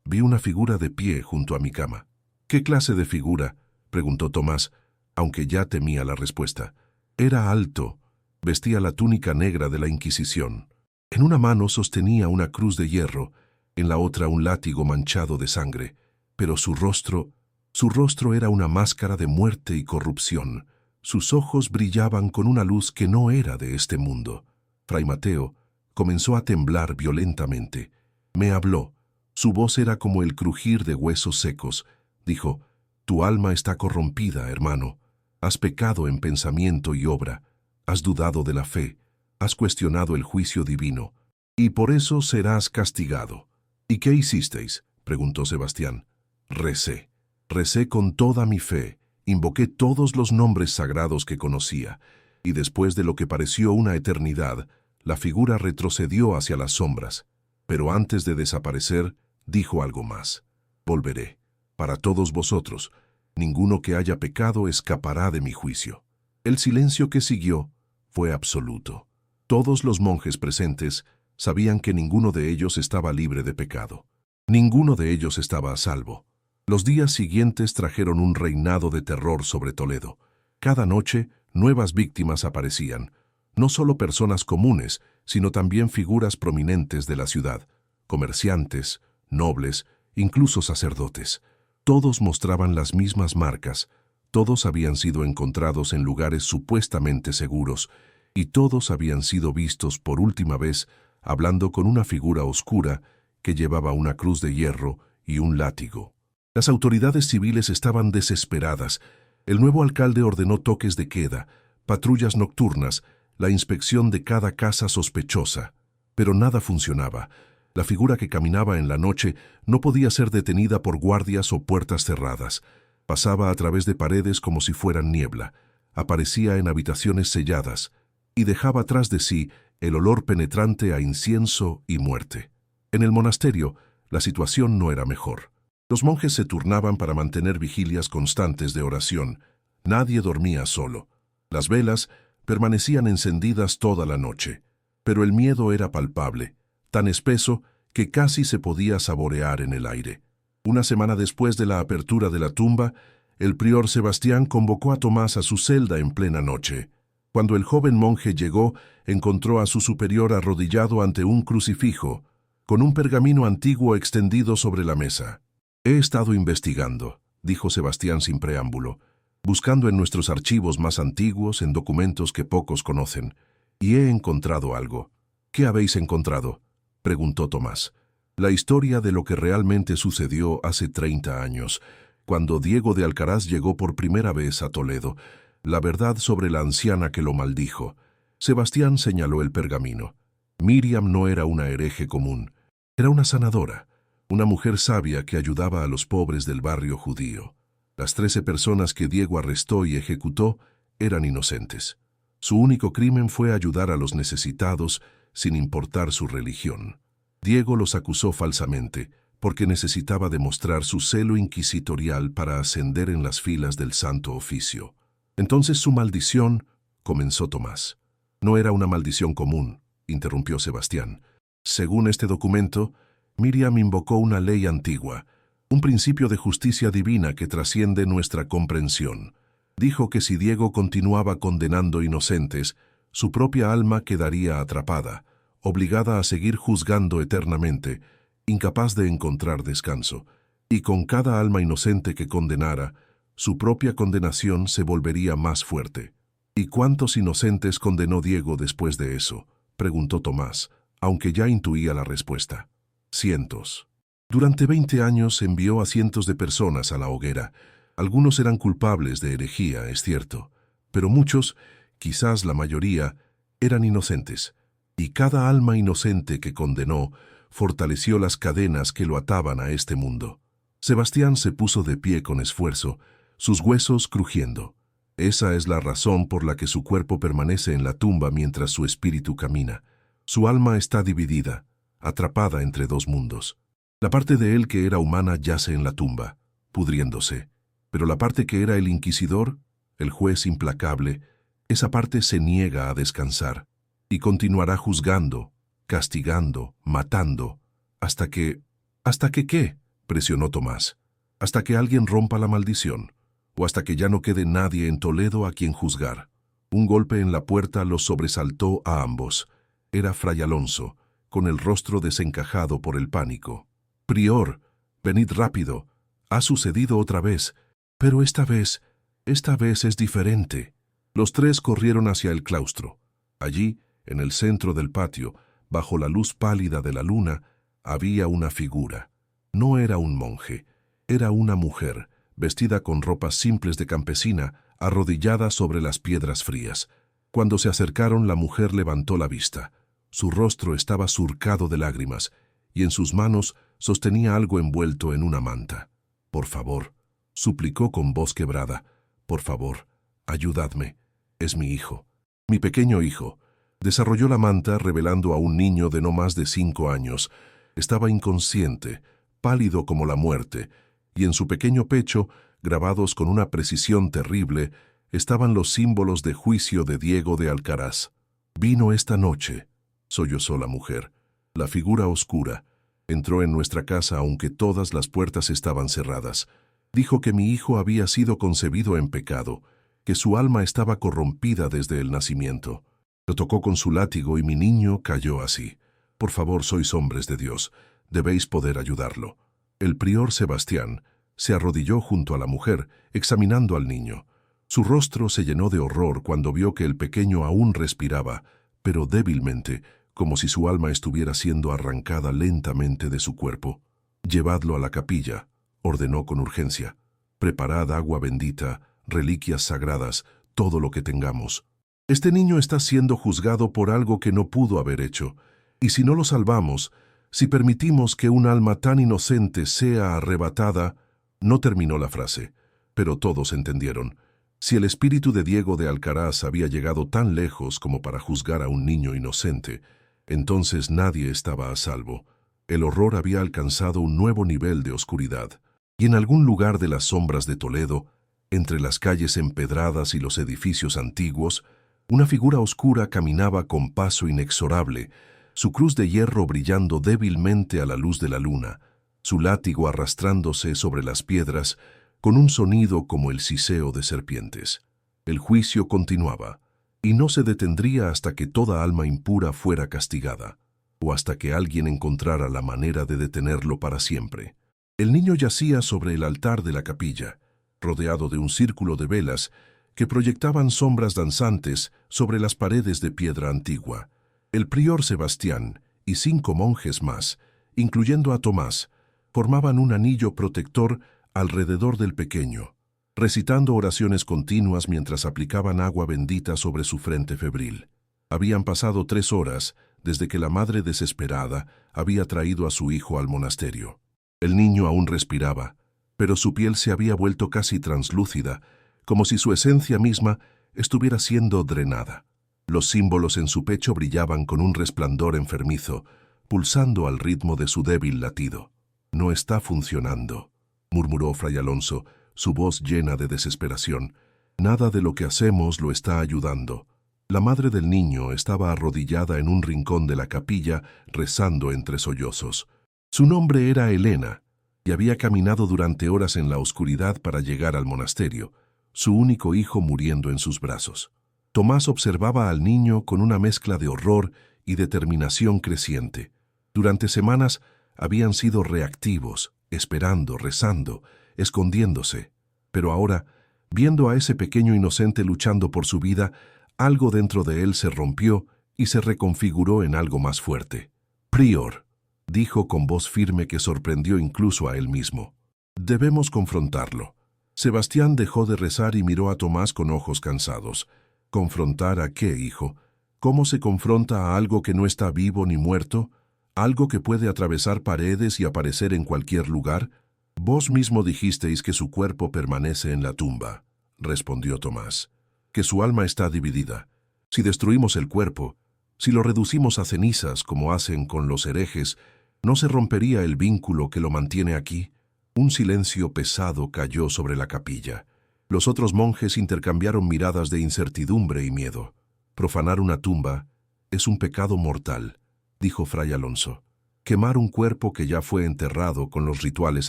vi una figura de pie junto a mi cama». «¿Qué clase de figura?», preguntó Tomás, aunque ya temía la respuesta. Era alto, vestía la túnica negra de la Inquisición. En una mano sostenía una cruz de hierro, en la otra un látigo manchado de sangre, pero su rostro era una máscara de muerte y corrupción. Sus ojos brillaban con una luz que no era de este mundo. Fray Mateo comenzó a temblar violentamente. Me habló. Su voz era como el crujir de huesos secos. Dijo: «Tu alma está corrompida, hermano. Has pecado en pensamiento y obra. Has dudado de la fe. Has cuestionado el juicio divino. Y por eso serás castigado». «¿Y qué hicisteis?», preguntó Sebastián. «Recé. Recé con toda mi fe. Invoqué todos los nombres sagrados que conocía. Y después de lo que pareció una eternidad, la figura retrocedió hacia las sombras. Pero antes de desaparecer, dijo algo más. Volveré. Para todos vosotros. Ninguno que haya pecado escapará de mi juicio. El silencio que siguió fue absoluto. Todos los monjes presentes sabían que ninguno de ellos estaba libre de pecado. Ninguno de ellos estaba a salvo. Los días siguientes trajeron un reinado de terror sobre Toledo. Cada noche, nuevas víctimas aparecían. No solo personas comunes, sino también figuras prominentes de la ciudad, comerciantes, nobles, incluso sacerdotes. Todos mostraban las mismas marcas, todos habían sido encontrados en lugares supuestamente seguros, y todos habían sido vistos por última vez hablando con una figura oscura que llevaba una cruz de hierro y un látigo. Las autoridades civiles estaban desesperadas. El nuevo alcalde ordenó toques de queda, patrullas nocturnas, la inspección de cada casa sospechosa. Pero nada funcionaba. La figura que caminaba en la noche no podía ser detenida por guardias o puertas cerradas. Pasaba a través de paredes como si fueran niebla. Aparecía en habitaciones selladas y dejaba tras de sí el olor penetrante a incienso y muerte. En el monasterio, la situación no era mejor. Los monjes se turnaban para mantener vigilias constantes de oración. Nadie dormía solo. Las velas permanecían encendidas toda la noche. Pero el miedo era palpable, tan espeso que casi se podía saborear en el aire. Una semana después de la apertura de la tumba, el prior Sebastián convocó a Tomás a su celda en plena noche. Cuando el joven monje llegó, encontró a su superior arrodillado ante un crucifijo, con un pergamino antiguo extendido sobre la mesa. «He estado investigando», dijo Sebastián sin preámbulo, «buscando en nuestros archivos más antiguos, en documentos que pocos conocen, y he encontrado algo». «¿Qué habéis encontrado?», preguntó Tomás. «La historia de lo que realmente sucedió hace 30 años, cuando Diego de Alcaraz llegó por primera vez a Toledo. La verdad sobre la anciana que lo maldijo». Sebastián señaló el pergamino. Miriam no era una hereje común. Era una sanadora, una mujer sabia que ayudaba a los pobres del barrio judío. Las 13 personas que Diego arrestó y ejecutó eran inocentes. Su único crimen fue ayudar a los necesitados sin importar su religión. Diego los acusó falsamente porque necesitaba demostrar su celo inquisitorial para ascender en las filas del Santo Oficio. Entonces su maldición, comenzó Tomás. No era una maldición común, interrumpió Sebastián. Según este documento, Miriam invocó una ley antigua, un principio de justicia divina que trasciende nuestra comprensión. Dijo que si Diego continuaba condenando inocentes, su propia alma quedaría atrapada, obligada a seguir juzgando eternamente, incapaz de encontrar descanso, y con cada alma inocente que condenara, su propia condenación se volvería más fuerte. ¿Y cuántos inocentes condenó Diego después de eso?, preguntó Tomás, aunque ya intuía la respuesta. Cientos. Durante 20 años envió a cientos de personas a la hoguera. Algunos eran culpables de herejía, es cierto, pero muchos, quizás la mayoría, eran inocentes, y cada alma inocente que condenó fortaleció las cadenas que lo ataban a este mundo. Sebastián se puso de pie con esfuerzo, sus huesos crujiendo. Esa es la razón por la que su cuerpo permanece en la tumba mientras su espíritu camina. Su alma está dividida, atrapada entre dos mundos. La parte de él que era humana yace en la tumba, pudriéndose, pero la parte que era el inquisidor, el juez implacable, esa parte se niega a descansar y continuará juzgando, castigando, matando, hasta que... ¿Hasta que qué?, presionó Tomás. Hasta que alguien rompa la maldición, o hasta que ya no quede nadie en Toledo a quien juzgar. Un golpe en la puerta los sobresaltó a ambos. Era Fray Alonso, con el rostro desencajado por el pánico. «Prior, venid rápido. Ha sucedido otra vez, pero esta vez es diferente». Los tres corrieron hacia el claustro. Allí, en el centro del patio, bajo la luz pálida de la luna, había una figura. No era un monje, era una mujer, vestida con ropas simples de campesina, arrodillada sobre las piedras frías. Cuando se acercaron, la mujer levantó la vista. Su rostro estaba surcado de lágrimas, y en sus manos sostenía algo envuelto en una manta. «Por favor», suplicó con voz quebrada, «por favor, ayudadme. Es mi hijo, mi pequeño hijo». Desarrolló la manta revelando a un niño de no más de 5 años. Estaba inconsciente, pálido como la muerte, y en su pequeño pecho Grabados con una precisión terrible, estaban los símbolos de juicio de Diego de Alcaraz. «Vino esta noche», sollozó la mujer. «La figura oscura. Entró en nuestra casa aunque todas las puertas estaban cerradas. Dijo que mi hijo había sido concebido en pecado, que su alma estaba corrompida desde el nacimiento. Lo tocó con su látigo y mi niño cayó así. Por favor, sois hombres de Dios, debéis poder ayudarlo». El prior Sebastián se arrodilló junto a la mujer, examinando al niño. Su rostro se llenó de horror cuando vio que el pequeño aún respiraba, pero débilmente, como si su alma estuviera siendo arrancada lentamente de su cuerpo. «Llevadlo a la capilla», ordenó con urgencia. «Preparad agua bendita, reliquias sagradas, todo lo que tengamos. Este niño está siendo juzgado por algo que no pudo haber hecho, y si no lo salvamos, si permitimos que un alma tan inocente sea arrebatada». No terminó la frase, pero todos entendieron. Si el espíritu de Diego de Alcaraz había llegado tan lejos como para juzgar a un niño inocente, entonces nadie estaba a salvo. El horror había alcanzado un nuevo nivel de oscuridad, y en algún lugar de las sombras de Toledo, entre las calles empedradas y los edificios antiguos, una figura oscura caminaba con paso inexorable, su cruz de hierro brillando débilmente a la luz de la luna, su látigo arrastrándose sobre las piedras con un sonido como el siseo de serpientes. El juicio continuaba, y no se detendría hasta que toda alma impura fuera castigada, o hasta que alguien encontrara la manera de detenerlo para siempre. El niño yacía sobre el altar de la capilla, rodeado de un círculo de velas que proyectaban sombras danzantes sobre las paredes de piedra antigua. El prior Sebastián y 5 monjes más, incluyendo a Tomás, formaban un anillo protector alrededor del pequeño, recitando oraciones continuas mientras aplicaban agua bendita sobre su frente febril. Habían pasado 3 horas desde que la madre desesperada había traído a su hijo al monasterio. El niño aún respiraba, pero su piel se había vuelto casi translúcida, como si su esencia misma estuviera siendo drenada. Los símbolos en su pecho brillaban con un resplandor enfermizo, pulsando al ritmo de su débil latido. «No está funcionando», murmuró Fray Alonso, su voz llena de desesperación. «Nada de lo que hacemos lo está ayudando». La madre del niño estaba arrodillada en un rincón de la capilla, rezando entre sollozos. Su nombre era Elena, y había caminado durante horas en la oscuridad para llegar al monasterio, su único hijo muriendo en sus brazos. Tomás observaba al niño con una mezcla de horror y determinación creciente. Durante semanas habían sido reactivos, esperando, rezando, escondiéndose. Pero ahora, viendo a ese pequeño inocente luchando por su vida, algo dentro de él se rompió y se reconfiguró en algo más fuerte. «Prior», dijo con voz firme que sorprendió incluso a él mismo. «Debemos confrontarlo». Sebastián dejó de rezar y miró a Tomás con ojos cansados. «¿Confrontar a qué, hijo? ¿Cómo se confronta a algo que no está vivo ni muerto? ¿Algo que puede atravesar paredes y aparecer en cualquier lugar? Vos mismo dijisteis que su cuerpo permanece en la tumba», respondió Tomás, «que su alma está dividida. Si destruimos el cuerpo, si lo reducimos a cenizas como hacen con los herejes, ¿no se rompería el vínculo que lo mantiene aquí?» Un silencio pesado cayó sobre la capilla. Los otros monjes intercambiaron miradas de incertidumbre y miedo. «Profanar una tumba es un pecado mortal», dijo Fray Alonso. «Quemar un cuerpo que ya fue enterrado con los rituales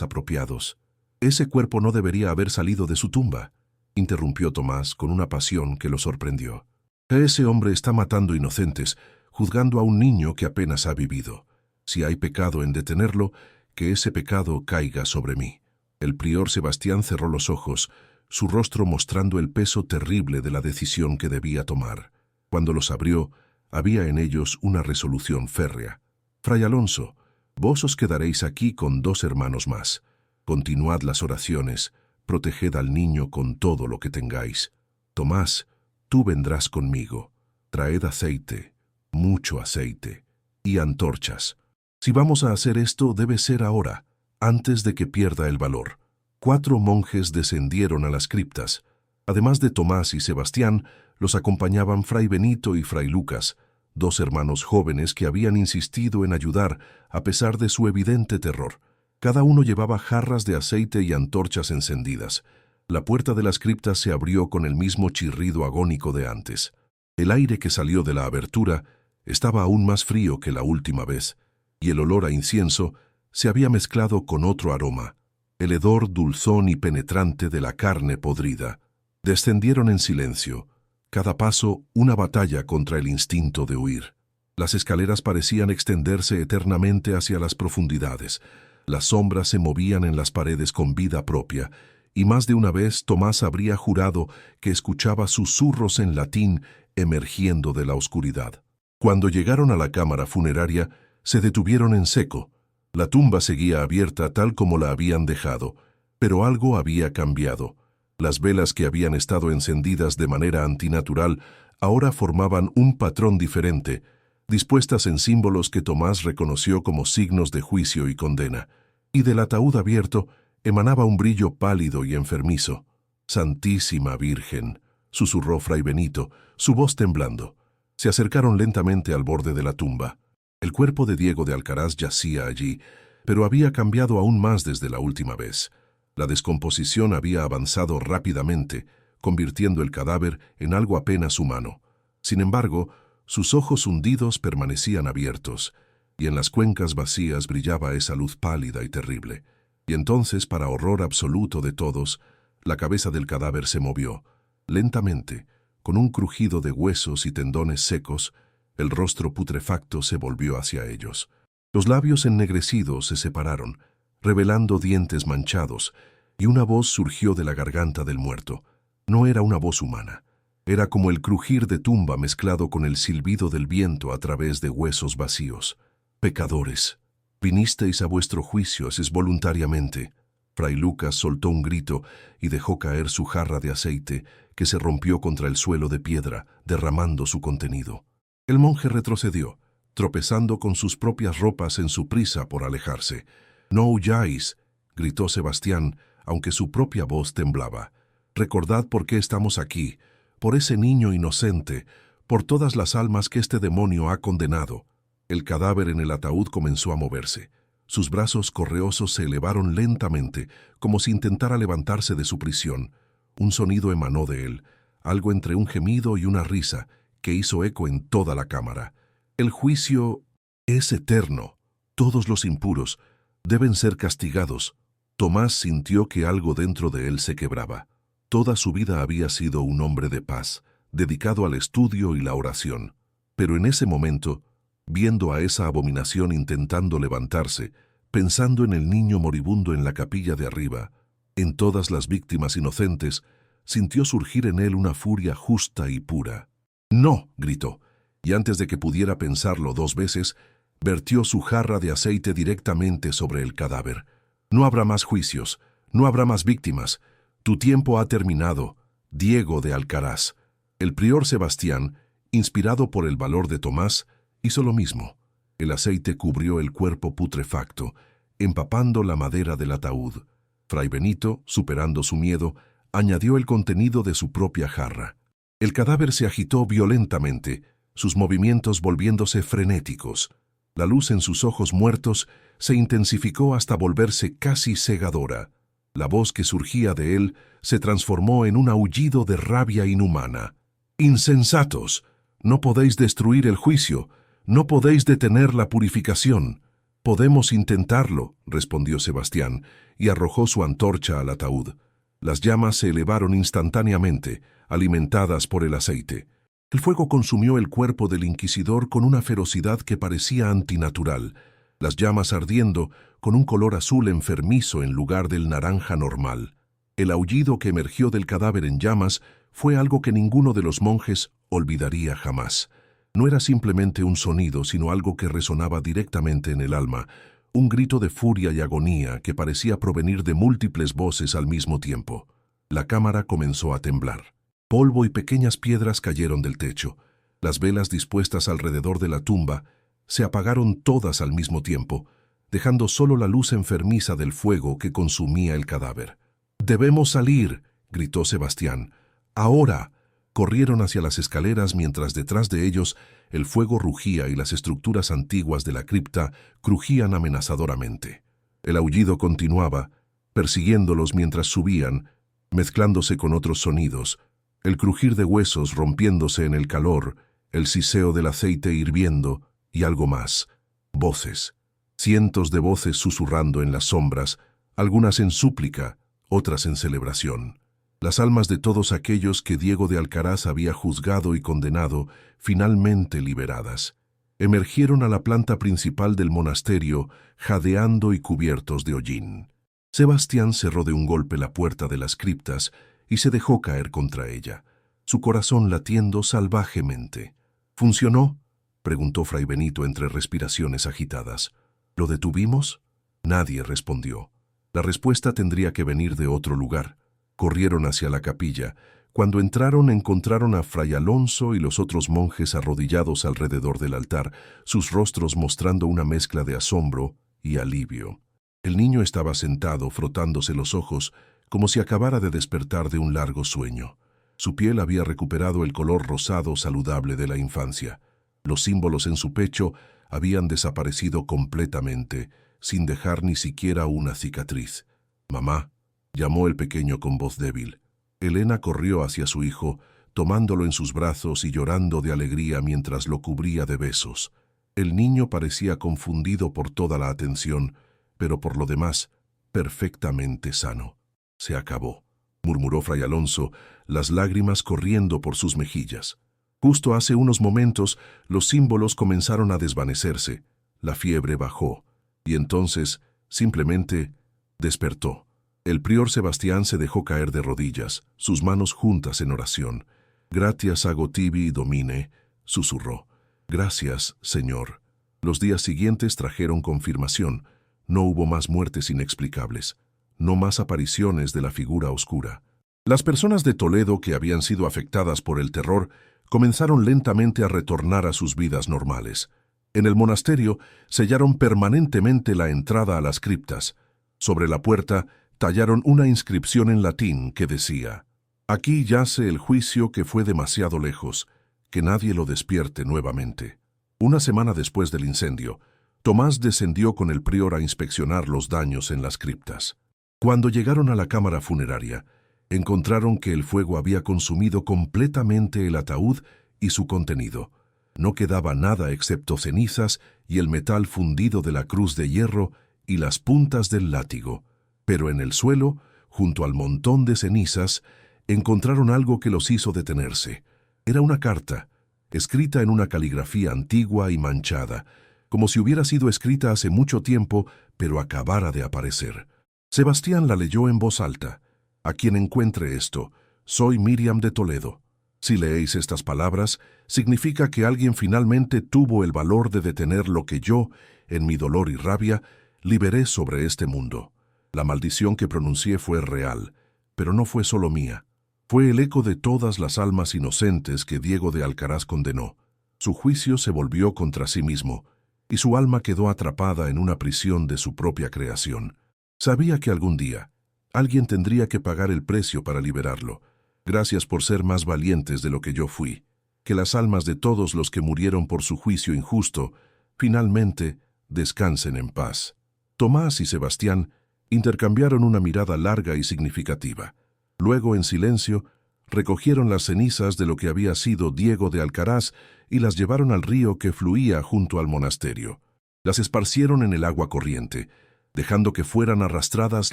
apropiados. Ese cuerpo no debería haber salido de su tumba», interrumpió Tomás con una pasión que lo sorprendió. «Ese hombre está matando inocentes, juzgando a un niño que apenas ha vivido. Si hay pecado en detenerlo, que ese pecado caiga sobre mí». El prior Sebastián cerró los ojos, su rostro mostrando el peso terrible de la decisión que debía tomar. Cuando los abrió, había en ellos una resolución férrea. «Fray Alonso, vos os quedaréis aquí con 2 hermanos más. Continuad las oraciones, proteged al niño con todo lo que tengáis. Tomás, tú vendrás conmigo. Traed aceite, mucho aceite, y antorchas. Si vamos a hacer esto, debe ser ahora, antes de que pierda el valor». 4 monjes descendieron a las criptas. Además de Tomás y Sebastián, los acompañaban Fray Benito y Fray Lucas, 2 hermanos jóvenes que habían insistido en ayudar a pesar de su evidente terror. Cada uno llevaba jarras de aceite y antorchas encendidas. La puerta de las criptas se abrió con el mismo chirrido agónico de antes. El aire que salió de la abertura estaba aún más frío que la última vez, y el olor a incienso se había mezclado con otro aroma, el hedor dulzón y penetrante de la carne podrida. Descendieron en silencio, cada paso una batalla contra el instinto de huir. Las escaleras parecían extenderse eternamente hacia las profundidades. Las sombras se movían en las paredes con vida propia, y más de una vez Tomás habría jurado que escuchaba susurros en latín emergiendo de la oscuridad. Cuando llegaron a la cámara funeraria, se detuvieron en seco. La tumba seguía abierta tal como la habían dejado, pero algo había cambiado. Las velas que habían estado encendidas de manera antinatural ahora formaban un patrón diferente, dispuestas en símbolos que Tomás reconoció como signos de juicio y condena, y del ataúd abierto emanaba un brillo pálido y enfermizo. «Santísima Virgen», susurró Fray Benito, su voz temblando. Se acercaron lentamente al borde de la tumba. El cuerpo de Diego de Alcaraz yacía allí, pero había cambiado aún más desde la última vez. La descomposición había avanzado rápidamente, convirtiendo el cadáver en algo apenas humano. Sin embargo, sus ojos hundidos permanecían abiertos, y en las cuencas vacías brillaba esa luz pálida y terrible. Y entonces, para horror absoluto de todos, la cabeza del cadáver se movió. Lentamente, con un crujido de huesos y tendones secos, el rostro putrefacto se volvió hacia ellos. Los labios ennegrecidos se separaron, revelando dientes manchados, y una voz surgió de la garganta del muerto. No era una voz humana. Era como el crujir de tumba mezclado con el silbido del viento a través de huesos vacíos. «Pecadores, vinisteis a vuestro juicio voluntariamente». Fray Lucas soltó un grito y dejó caer su jarra de aceite, que se rompió contra el suelo de piedra, derramando su contenido. El monje retrocedió, tropezando con sus propias ropas en su prisa por alejarse. «No huyáis», gritó Sebastián, aunque su propia voz temblaba. «Recordad por qué estamos aquí, por ese niño inocente, por todas las almas que este demonio ha condenado». El cadáver en el ataúd comenzó a moverse. Sus brazos correosos se elevaron lentamente, como si intentara levantarse de su prisión. Un sonido emanó de él, algo entre un gemido y una risa, que hizo eco en toda la cámara. «El juicio es eterno. Todos los impuros deben ser castigados». Tomás sintió que algo dentro de él se quebraba. Toda su vida había sido un hombre de paz, dedicado al estudio y la oración. Pero en ese momento, viendo a esa abominación intentando levantarse, pensando en el niño moribundo en la capilla de arriba, en todas las víctimas inocentes, sintió surgir en él una furia justa y pura. «No», gritó, y antes de que pudiera pensarlo 2 veces, vertió su jarra de aceite directamente sobre el cadáver. «No habrá más juicios, no habrá más víctimas. Tu tiempo ha terminado, Diego de Alcaraz». El prior Sebastián, inspirado por el valor de Tomás, hizo lo mismo. El aceite cubrió el cuerpo putrefacto, empapando la madera del ataúd. Fray Benito, superando su miedo, añadió el contenido de su propia jarra. El cadáver se agitó violentamente, sus movimientos volviéndose frenéticos. La luz en sus ojos muertos se intensificó hasta volverse casi cegadora. La voz que surgía de él se transformó en un aullido de rabia inhumana. «¡Insensatos! No podéis destruir el juicio. No podéis detener la purificación». «Podemos intentarlo», respondió Sebastián, y arrojó su antorcha al ataúd. Las llamas se elevaron instantáneamente, alimentadas por el aceite. El fuego consumió el cuerpo del inquisidor con una ferocidad que parecía antinatural, las llamas ardiendo con un color azul enfermizo en lugar del naranja normal. El aullido que emergió del cadáver en llamas fue algo que ninguno de los monjes olvidaría jamás. No era simplemente un sonido, sino algo que resonaba directamente en el alma, un grito de furia y agonía que parecía provenir de múltiples voces al mismo tiempo. La cámara comenzó a temblar. Polvo y pequeñas piedras cayeron del techo. Las velas dispuestas alrededor de la tumba se apagaron todas al mismo tiempo, dejando solo la luz enfermiza del fuego que consumía el cadáver. «¡Debemos salir!», gritó Sebastián. «¡Ahora!». Corrieron hacia las escaleras mientras detrás de ellos el fuego rugía y las estructuras antiguas de la cripta crujían amenazadoramente. El aullido continuaba, persiguiéndolos mientras subían, mezclándose con otros sonidos, el crujir de huesos rompiéndose en el calor, el siseo del aceite hirviendo y algo más. Voces. Cientos de voces susurrando en las sombras, algunas en súplica, otras en celebración. Las almas de todos aquellos que Diego de Alcaraz había juzgado y condenado, finalmente liberadas. Emergieron a la planta principal del monasterio, jadeando y cubiertos de hollín. Sebastián cerró de un golpe la puerta de las criptas y se dejó caer contra ella, su corazón latiendo salvajemente. ¿Funcionó?, preguntó Fray Benito entre respiraciones agitadas. ¿Lo detuvimos? Nadie respondió. La respuesta tendría que venir de otro lugar. Corrieron hacia la capilla. Cuando entraron encontraron a Fray Alonso y los otros monjes arrodillados alrededor del altar, sus rostros mostrando una mezcla de asombro y alivio. El niño estaba sentado, frotándose los ojos, como si acabara de despertar de un largo sueño. Su piel había recuperado el color rosado saludable de la infancia. Los símbolos en su pecho habían desaparecido completamente, sin dejar ni siquiera una cicatriz. «Mamá», llamó el pequeño con voz débil. Elena corrió hacia su hijo, tomándolo en sus brazos y llorando de alegría mientras lo cubría de besos. El niño parecía confundido por toda la atención, pero por lo demás, perfectamente sano. «Se acabó», murmuró Fray Alonso, las lágrimas corriendo por sus mejillas. Justo hace unos momentos, los símbolos comenzaron a desvanecerse, la fiebre bajó, y entonces, simplemente, despertó. El prior Sebastián se dejó caer de rodillas, sus manos juntas en oración. «Gratias ago tibi domine», susurró. «Gracias, Señor». Los días siguientes trajeron confirmación. No hubo más muertes inexplicables, no más apariciones de la figura oscura. Las personas de Toledo que habían sido afectadas por el terror comenzaron lentamente a retornar a sus vidas normales. En el monasterio sellaron permanentemente la entrada a las criptas. Sobre la puerta tallaron una inscripción en latín que decía: «Aquí yace el juicio que fue demasiado lejos, que nadie lo despierte nuevamente». Una semana después del incendio, Tomás descendió con el prior a inspeccionar los daños en las criptas. Cuando llegaron a la cámara funeraria, encontraron que el fuego había consumido completamente el ataúd y su contenido. No quedaba nada excepto cenizas y el metal fundido de la cruz de hierro y las puntas del látigo. Pero en el suelo, junto al montón de cenizas, encontraron algo que los hizo detenerse. Era una carta, escrita en una caligrafía antigua y manchada, como si hubiera sido escrita hace mucho tiempo, pero acabara de aparecer. Sebastián la leyó en voz alta. «A quien encuentre esto, soy Miriam de Toledo. Si leéis estas palabras, significa que alguien finalmente tuvo el valor de detener lo que yo, en mi dolor y rabia, liberé sobre este mundo. La maldición que pronuncié fue real, pero no fue solo mía. Fue el eco de todas las almas inocentes que Diego de Alcaraz condenó. Su juicio se volvió contra sí mismo, y su alma quedó atrapada en una prisión de su propia creación. Sabía que algún día alguien tendría que pagar el precio para liberarlo. Gracias por ser más valientes de lo que yo fui. Que las almas de todos los que murieron por su juicio injusto finalmente descansen en paz». Tomás y Sebastián intercambiaron una mirada larga y significativa. Luego, en silencio, recogieron las cenizas de lo que había sido Diego de Alcaraz y las llevaron al río que fluía junto al monasterio. Las esparcieron en el agua corriente, dejando que fueran arrastradas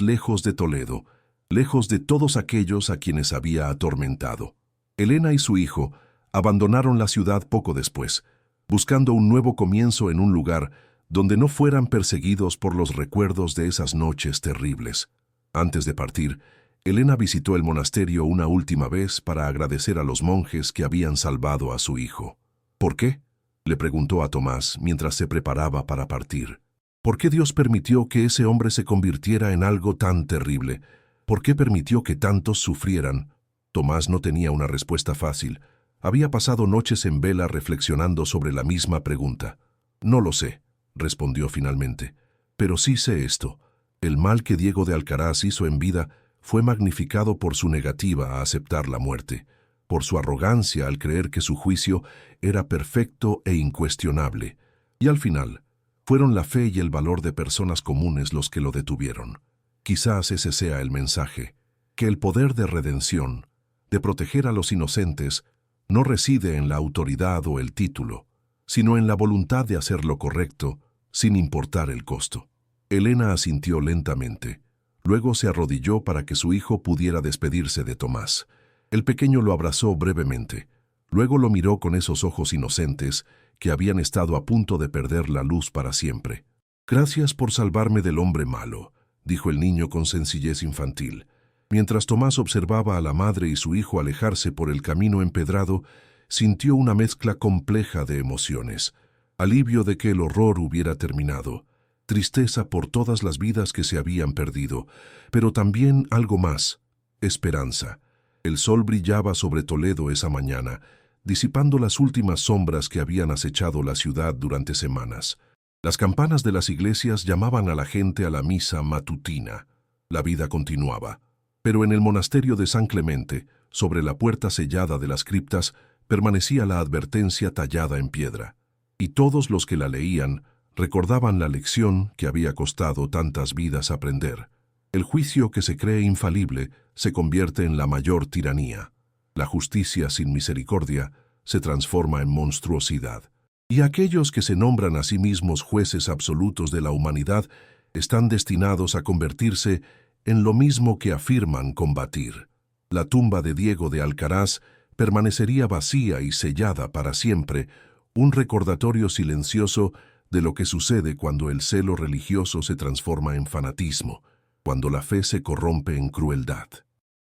lejos de Toledo, lejos de todos aquellos a quienes había atormentado. Elena y su hijo abandonaron la ciudad poco después, buscando un nuevo comienzo en un lugar donde no fueran perseguidos por los recuerdos de esas noches terribles. Antes de partir, Elena visitó el monasterio una última vez para agradecer a los monjes que habían salvado a su hijo. «¿Por qué?», le preguntó a Tomás mientras se preparaba para partir. «¿Por qué Dios permitió que ese hombre se convirtiera en algo tan terrible? ¿Por qué permitió que tantos sufrieran?» Tomás no tenía una respuesta fácil. Había pasado noches en vela reflexionando sobre la misma pregunta. «No lo sé», respondió finalmente, «pero sí sé esto. El mal que Diego de Alcaraz hizo en vida fue magnificado por su negativa a aceptar la muerte, por su arrogancia al creer que su juicio era perfecto e incuestionable, y al final fueron la fe y el valor de personas comunes los que lo detuvieron. Quizás ese sea el mensaje, que el poder de redención, de proteger a los inocentes, no reside en la autoridad o el título, sino en la voluntad de hacer lo correcto, sin importar el costo. Elena asintió lentamente. Luego se arrodilló para que su hijo pudiera despedirse de Tomás. El pequeño lo abrazó brevemente. Luego lo miró con esos ojos inocentes que habían estado a punto de perder la luz para siempre. «Gracias por salvarme del hombre malo», dijo el niño con sencillez infantil. Mientras Tomás observaba a la madre y su hijo alejarse por el camino empedrado, sintió una mezcla compleja de emociones. Alivio de que el horror hubiera terminado, tristeza por todas las vidas que se habían perdido, pero también algo más, esperanza. El sol brillaba sobre Toledo esa mañana, disipando las últimas sombras que habían acechado la ciudad durante semanas. Las campanas de las iglesias llamaban a la gente a la misa matutina. La vida continuaba. Pero en el monasterio de San Clemente, sobre la puerta sellada de las criptas, permanecía la advertencia tallada en piedra. Y todos los que la leían recordaban la lección que había costado tantas vidas aprender. El juicio que se cree infalible se convierte en la mayor tiranía. La justicia sin misericordia se transforma en monstruosidad. Y aquellos que se nombran a sí mismos jueces absolutos de la humanidad están destinados a convertirse en lo mismo que afirman combatir. La tumba de Diego de Alcaraz permanecería vacía y sellada para siempre, un recordatorio silencioso de lo que sucede cuando el celo religioso se transforma en fanatismo, cuando la fe se corrompe en crueldad.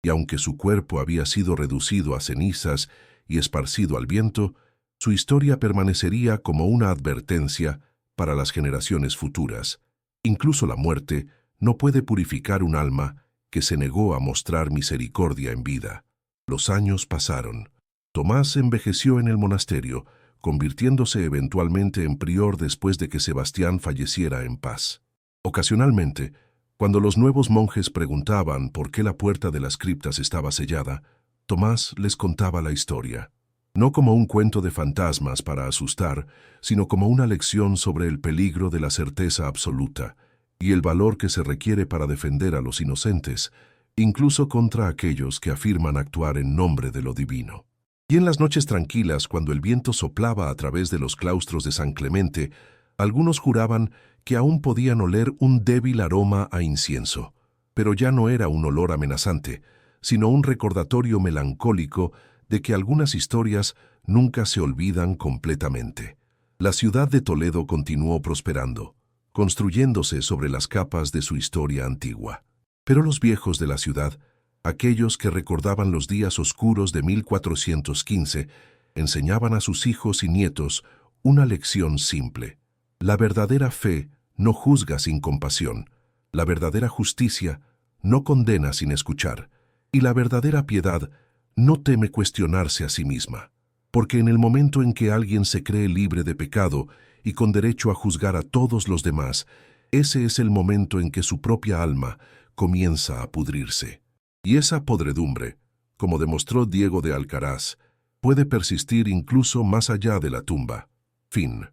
Y aunque su cuerpo había sido reducido a cenizas y esparcido al viento, su historia permanecería como una advertencia para las generaciones futuras. Incluso la muerte no puede purificar un alma que se negó a mostrar misericordia en vida. Los años pasaron. Tomás envejeció en el monasterio, convirtiéndose eventualmente en prior después de que Sebastián falleciera en paz. Ocasionalmente, cuando los nuevos monjes preguntaban por qué la puerta de las criptas estaba sellada, Tomás les contaba la historia. No como un cuento de fantasmas para asustar, sino como una lección sobre el peligro de la certeza absoluta y el valor que se requiere para defender a los inocentes, incluso contra aquellos que afirman actuar en nombre de lo divino. Y en las noches tranquilas, cuando el viento soplaba a través de los claustros de San Clemente, algunos juraban que aún podían oler un débil aroma a incienso, pero ya no era un olor amenazante, sino un recordatorio melancólico de que algunas historias nunca se olvidan completamente. La ciudad de Toledo continuó prosperando, construyéndose sobre las capas de su historia antigua. Pero los viejos de la ciudad, aquellos que recordaban los días oscuros de 1415, enseñaban a sus hijos y nietos una lección simple. La verdadera fe no juzga sin compasión, la verdadera justicia no condena sin escuchar, y la verdadera piedad no teme cuestionarse a sí misma. Porque en el momento en que alguien se cree libre de pecado y con derecho a juzgar a todos los demás, ese es el momento en que su propia alma comienza a pudrirse. Y esa podredumbre, como demostró Diego de Alcaraz, puede persistir incluso más allá de la tumba. Fin.